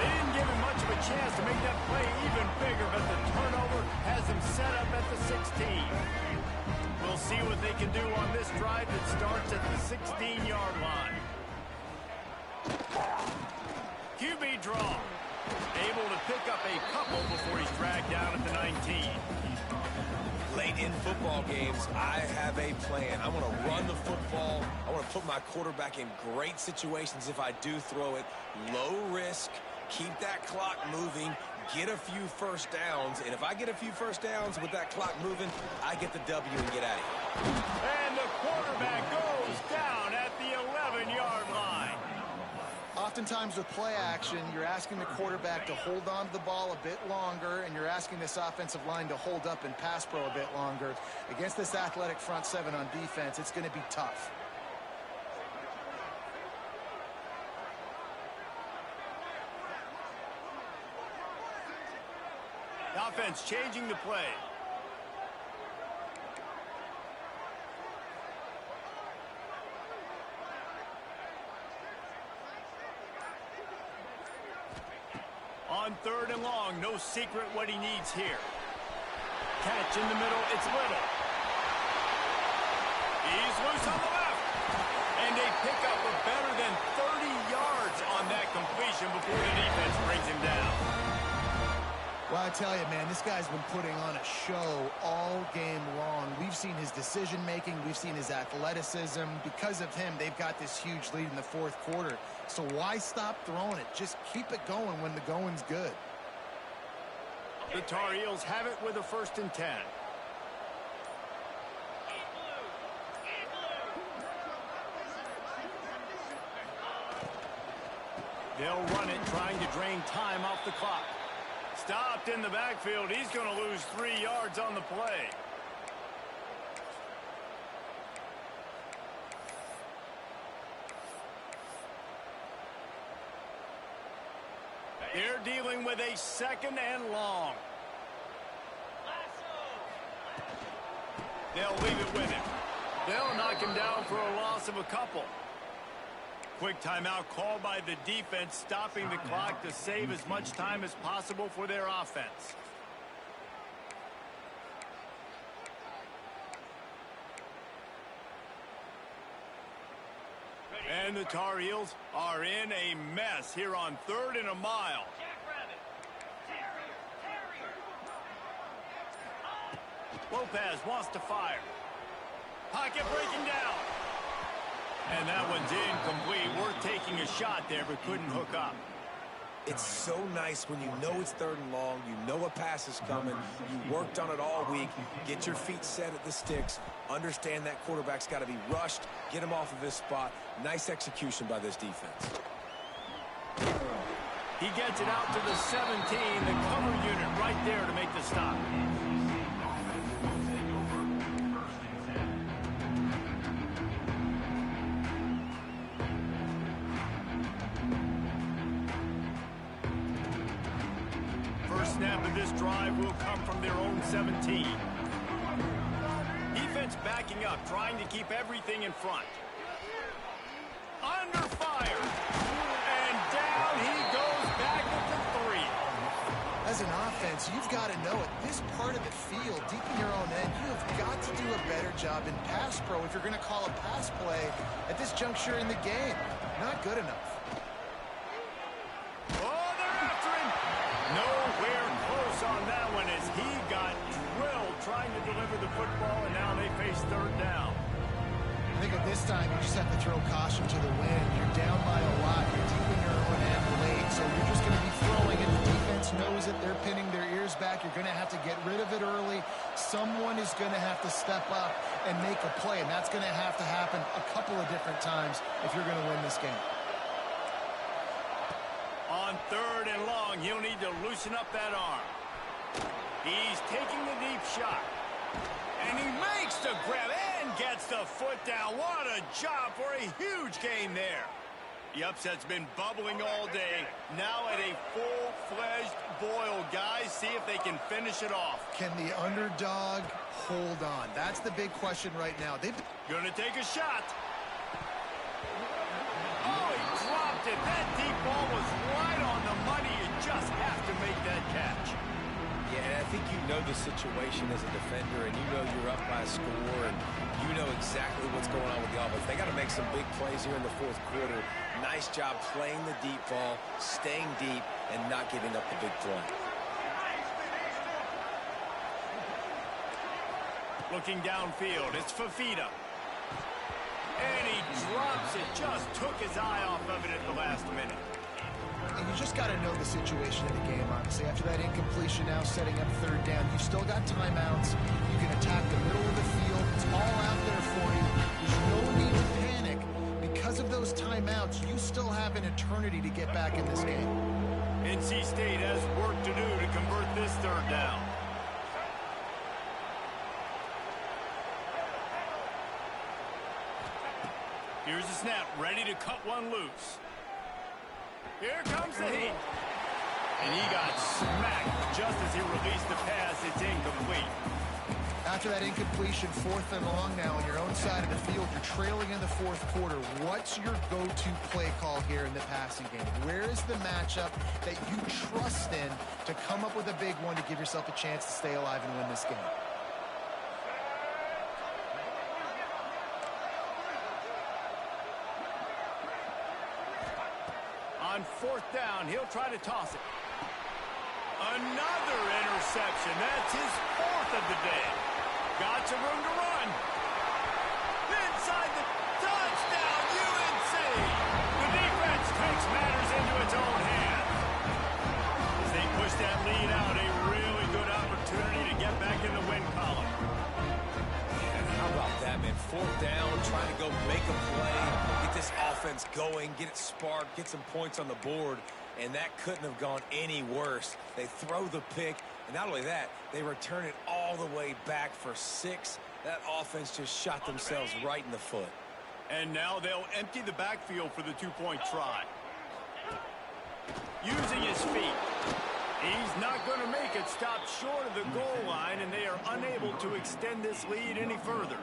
They didn't give him much of a chance to make that play even bigger, but the turnover has him set up at the 16. We'll see what they can do on this drive that starts at the 16-yard line. QB draw. Able to pick up a couple before he's dragged down at the 19. Late in football games, I have a plan. I want to run the football. I want to put my quarterback in great situations if I do throw it. Low risk, keep that clock moving, get a few first downs. And if I get a few first downs with that clock moving, I get the W and get out of here. And the quarterback goes down at the 11-yard line. Oftentimes with play action, you're asking the quarterback to hold on to the ball a bit longer, and you're asking this offensive line to hold up and pass pro a bit longer. Against this athletic front 7 on defense, it's going to be tough. The offense changing the play. On 3rd and long, no secret what he needs here. Catch in the middle, it's Little. He's loose on the left. And they pick up a better than 30 yards on that completion before the defense brings him down. Well, I tell you, man, this guy's been putting on a show all game long. We've seen his decision-making. We've seen his athleticism. Because of him, they've got this huge lead in the 4th quarter. So why stop throwing it? Just keep it going when the going's good. The Tar Heels have it with a 1st and 10. They'll run it, trying to drain time off the clock. Stopped in the backfield. He's going to lose 3 yards on the play. They're dealing with a 2nd and long. They'll leave it with him. They'll knock him down for a loss of a couple. Quick timeout called by the defense, stopping the clock to save as much time as possible for their offense. And the Tar Heels are in a mess here on 3rd and a mile. Lopez wants to fire. Pocket breaking down. And that one's incomplete. Worth taking a shot there, but couldn't hook up. It's so nice when you know it's 3rd and long, you know a pass is coming, you worked on it all week, get your feet set at the sticks, understand that quarterback's got to be rushed, get him off of his spot. Nice execution by this defense. He gets it out to the 17, the cover unit right there to make the stop. Snap of this drive will come from their own 17. Defense backing up, trying to keep everything in front. Under fire. And down he goes back at the 3. As an offense, you've got to know at this part of the field, deep in your own end, you have got to do a better job in pass pro if you're going to call a pass play at this juncture in the game. Not good enough. on that one as he got drilled trying to deliver the football, and now they face third down. I think at this time, you just have to throw caution to the wind. You're down by a lot. You're deep in your own end late, so you're just going to be throwing it. The defense knows it. They're pinning their ears back. You're going to have to get rid of it early. Someone is going to have to step up and make a play, and that's going to have to happen a couple of different times if you're going to win this game. On third and long, he'll need to loosen up that arm. He's taking the deep shot. And he makes the grab and gets the foot down. What a job for a huge gain there. The upset's been bubbling all day. Now at a full-fledged boil, guys. See if they can finish it off. Can the underdog hold on? That's the big question right now. They've Gonna take a shot. Oh, he dropped it. That deep ball was right on the money. You just have to make that catch. Yeah, and I think you know the situation as a defender, and you know you're up by a score, and you know exactly what's going on with the offense. They got to make some big plays here in the fourth quarter. Nice job playing the deep ball, staying deep, and not giving up the big play. Looking downfield, it's Fafita. And he drops it. Just took his eye off of it at the last minute. And you just got to know the situation of the game, honestly. After that incompletion now setting up third down, you've still got timeouts. You can attack the middle of the field. It's all out there for you. There's no need to panic. Because of those timeouts, you still have an eternity to get back in this game. NC State has work to do to convert this third down. Here's the snap, ready to cut one loose. Here comes the heat. And he got smacked just as he released the pass. It's incomplete. After that incompletion, fourth and long now on your own side of the field, you're trailing in the fourth quarter. What's your go-to play call here in the passing game? Where is the matchup that you trust in to come up with a big one to give yourself a chance to stay alive and win this game? On fourth down, he'll try to toss it. Another interception. That's his fourth of the day. Got some room to run. Inside the touchdown, UNC. The defense takes matters into its own hands. As they push that lead out, a really good opportunity to get back in the win column. How about that, man? Fourth down, trying to go make a play, get this offense going, get it sparked, get some points on the board, and that couldn't have gone any worse. They throw the pick, and not only that, they return it all the way back for 6. That offense just shot themselves right in the foot. And now they'll empty the backfield for the two-point try. Using his feet. He's not going to make it. Stopped short of the goal line, and they are unable to extend this lead any further.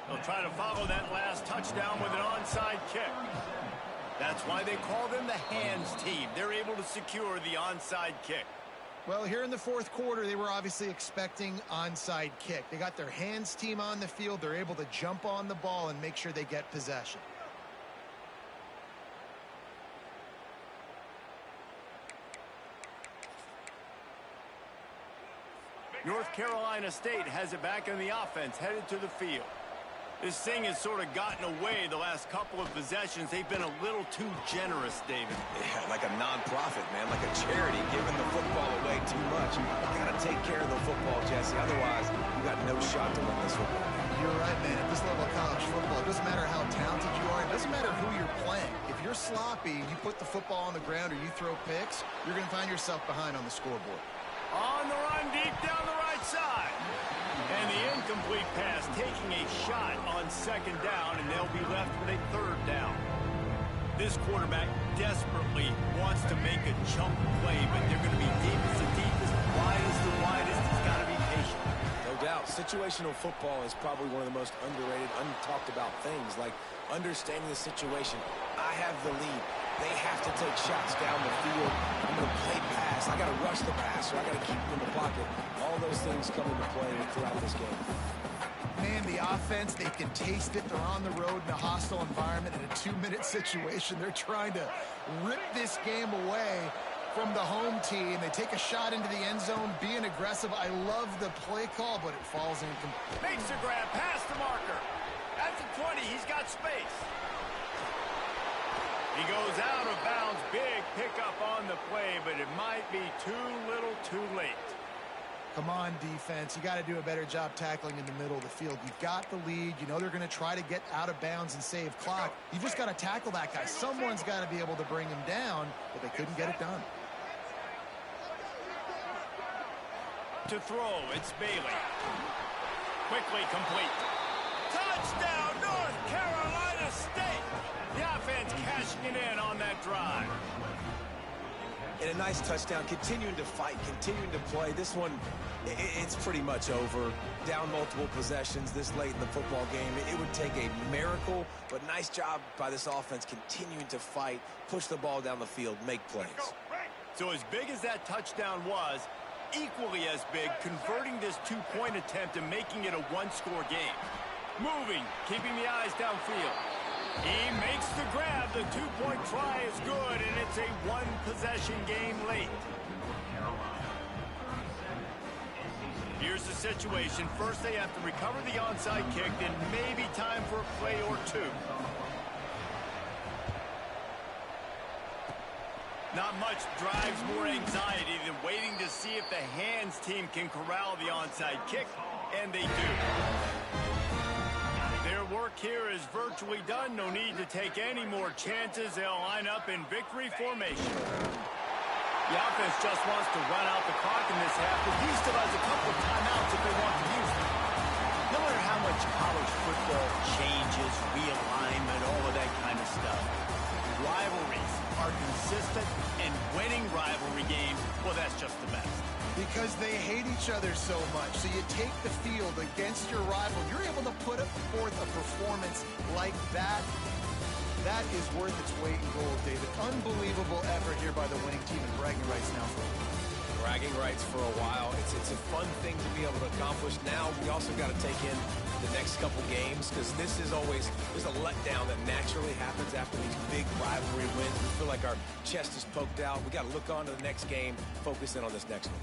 They'll try to follow that last touchdown with an onside kick. That's why they call them the hands team. They're able to secure the onside kick. Well, here in the fourth quarter, they were obviously expecting onside kick. They got their hands team on the field. They're able to jump on the ball and make sure they get possession. North Carolina State has it back in the offense, headed to the field. This thing has sort of gotten away the last couple of possessions. They've been a little too generous, David. Yeah, like a non-profit, man, like a charity, giving the football away too much. You got to take care of the football, Jesse. Otherwise, you got no shot to win this football. You're right, man. At this level of college football, it doesn't matter how talented you are. It doesn't matter who you're playing. If you're sloppy, you put the football on the ground or you throw picks, you're going to find yourself behind on the scoreboard. On the run, deep down the right side. And the incomplete pass taking a shot on second down, and they'll be left with a third down. This quarterback desperately wants to make a jump play, but they're going to be deepest to deepest, widest to widest. He's got to be patient. No doubt. Situational football is probably one of the most underrated, untalked about things, like understanding the situation. I have the lead. They have to take shots down the field. I'm going to play pass. I got to rush the passer. I got to keep him in the pocket. All those things come into play throughout this game. Man, the offense, they can taste it. They're on the road in a hostile environment in a 2-minute situation. They're trying to rip this game away. from the home team. They take a shot into the end zone, being aggressive. I love the play call, but it falls incomplete. Makes the grab past the marker. At the 20, he's got space. He goes out of bounds. Big pickup on the play, but it might be too little too late. Come on, defense. You got to do a better job tackling in the middle of the field. You've got the lead. You know they're going to try to get out of bounds and save clock. You just got to tackle that guy. Someone's got to be able to bring him down, but they couldn't get it done. To throw, it's Bailey. Quickly complete. Touchdown, North Carolina State. The offense cashing it in on that drive. And a nice touchdown, continuing to fight, continuing to play. This one, it's pretty much over. Down multiple possessions this late in the football game. It would take a miracle, but nice job by this offense continuing to fight, push the ball down the field, make plays. So as big as that touchdown was, equally as big, converting this two-point attempt and making it a one-score game. Moving, keeping the eyes downfield. He makes the grab. The two-point try is good, and it's a one-possession game late. Here's the situation. First, they have to recover the onside kick, then maybe time for a play or two. Not much drives more anxiety than waiting to see if the hands team can corral the onside kick, and they do. Their work here is virtually done. No need to take any more chances. They'll line up in victory formation. The offense just wants to run out the clock in this half, but he still has a couple of timeouts if they want to use them. No matter how much college football changes, realignment, all of that kind of stuff, rivalries are consistent, and winning rivalry games, well, that's just the best. Because they hate each other so much. So you take the field against your rival. You're able to put forth a performance like that. That is worth its weight in gold, David. Unbelievable effort here by the winning team, and bragging rights now for Bragging rights for a while. It's a fun thing to be able to accomplish. Now we also got to take in the next couple games, because this is always, there's a letdown that naturally happens after these big rivalry wins. We feel like our chest is poked out. We got to look on to the next game, focus in on this next one.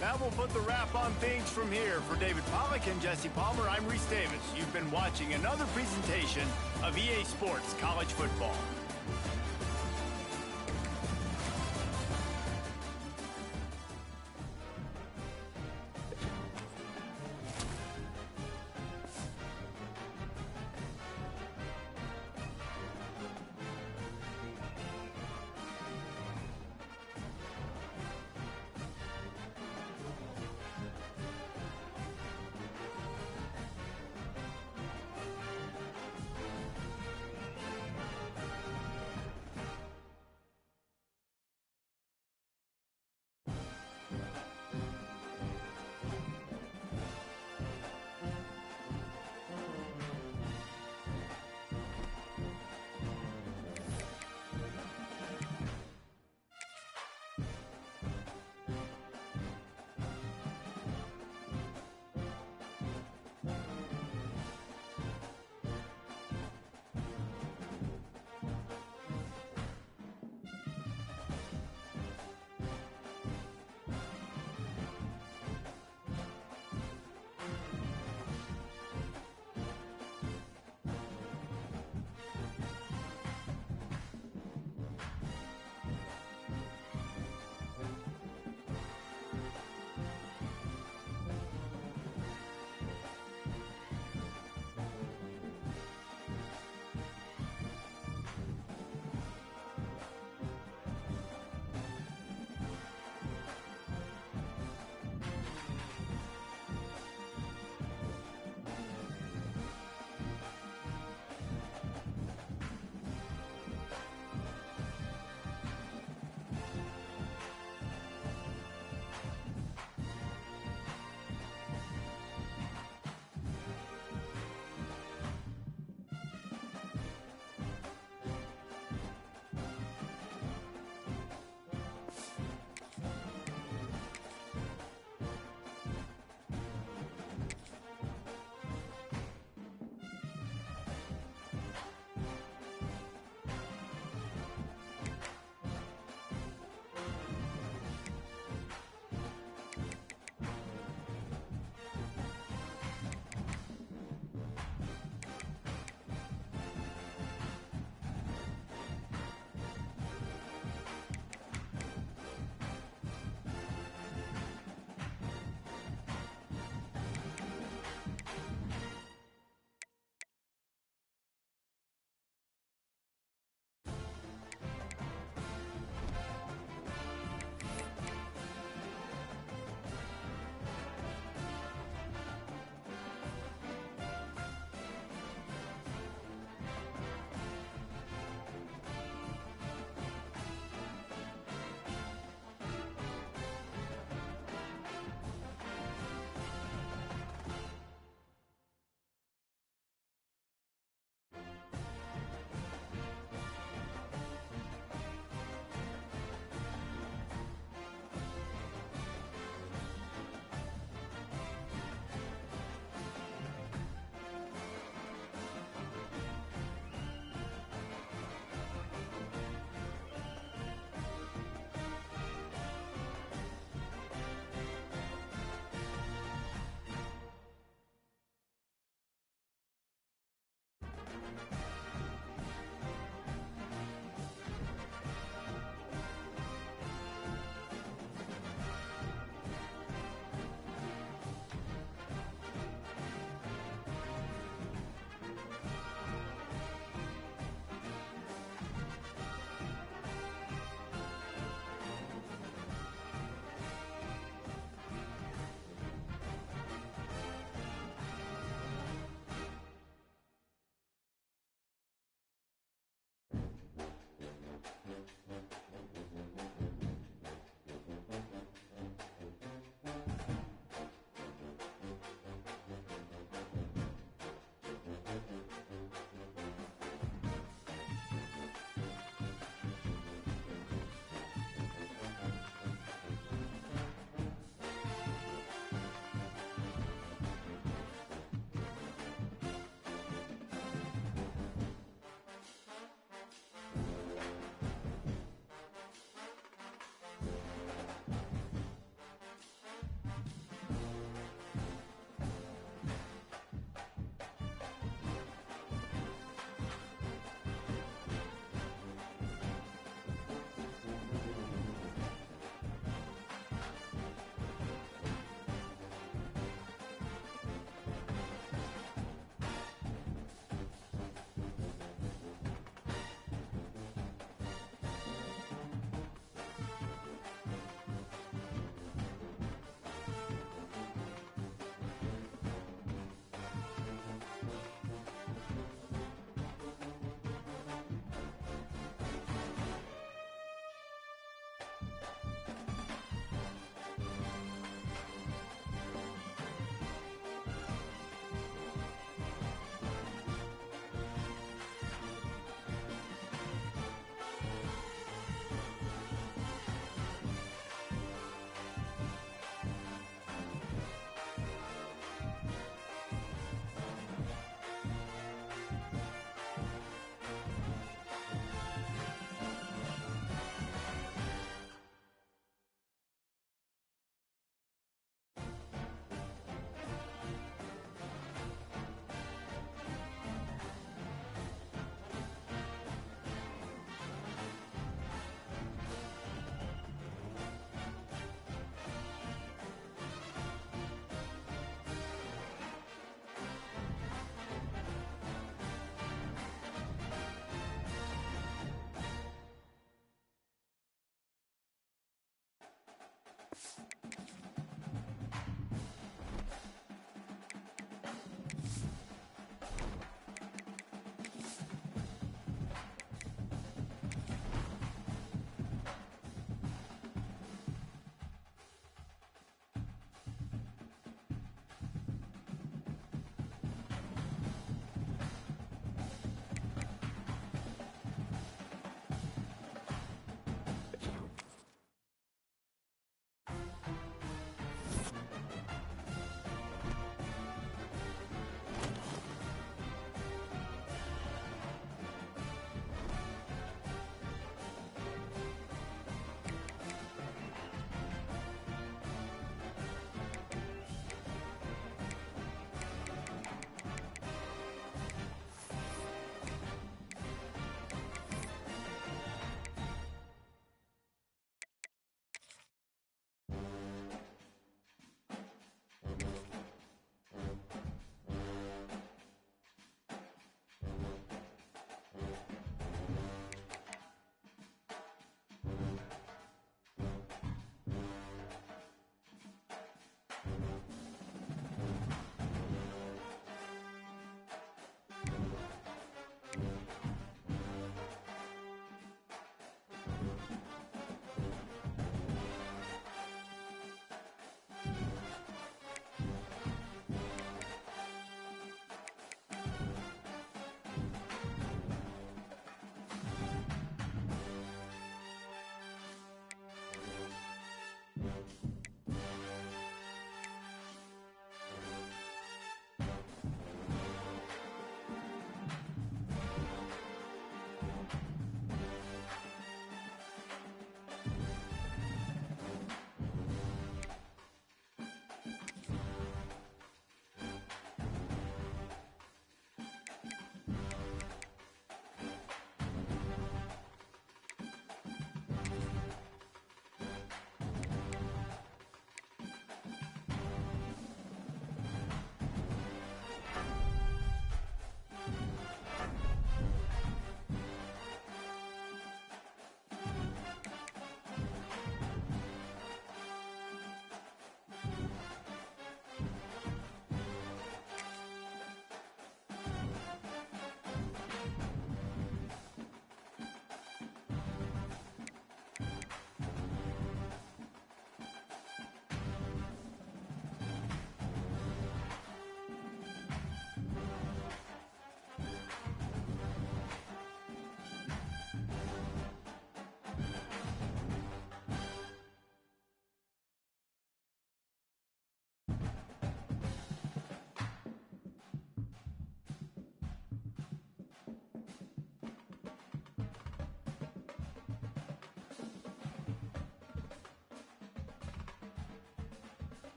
That will put the wrap on things from here. For David Pollack and Jesse Palmer, I'm Reese Davis. You've been watching another presentation of EA Sports College Football.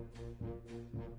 it.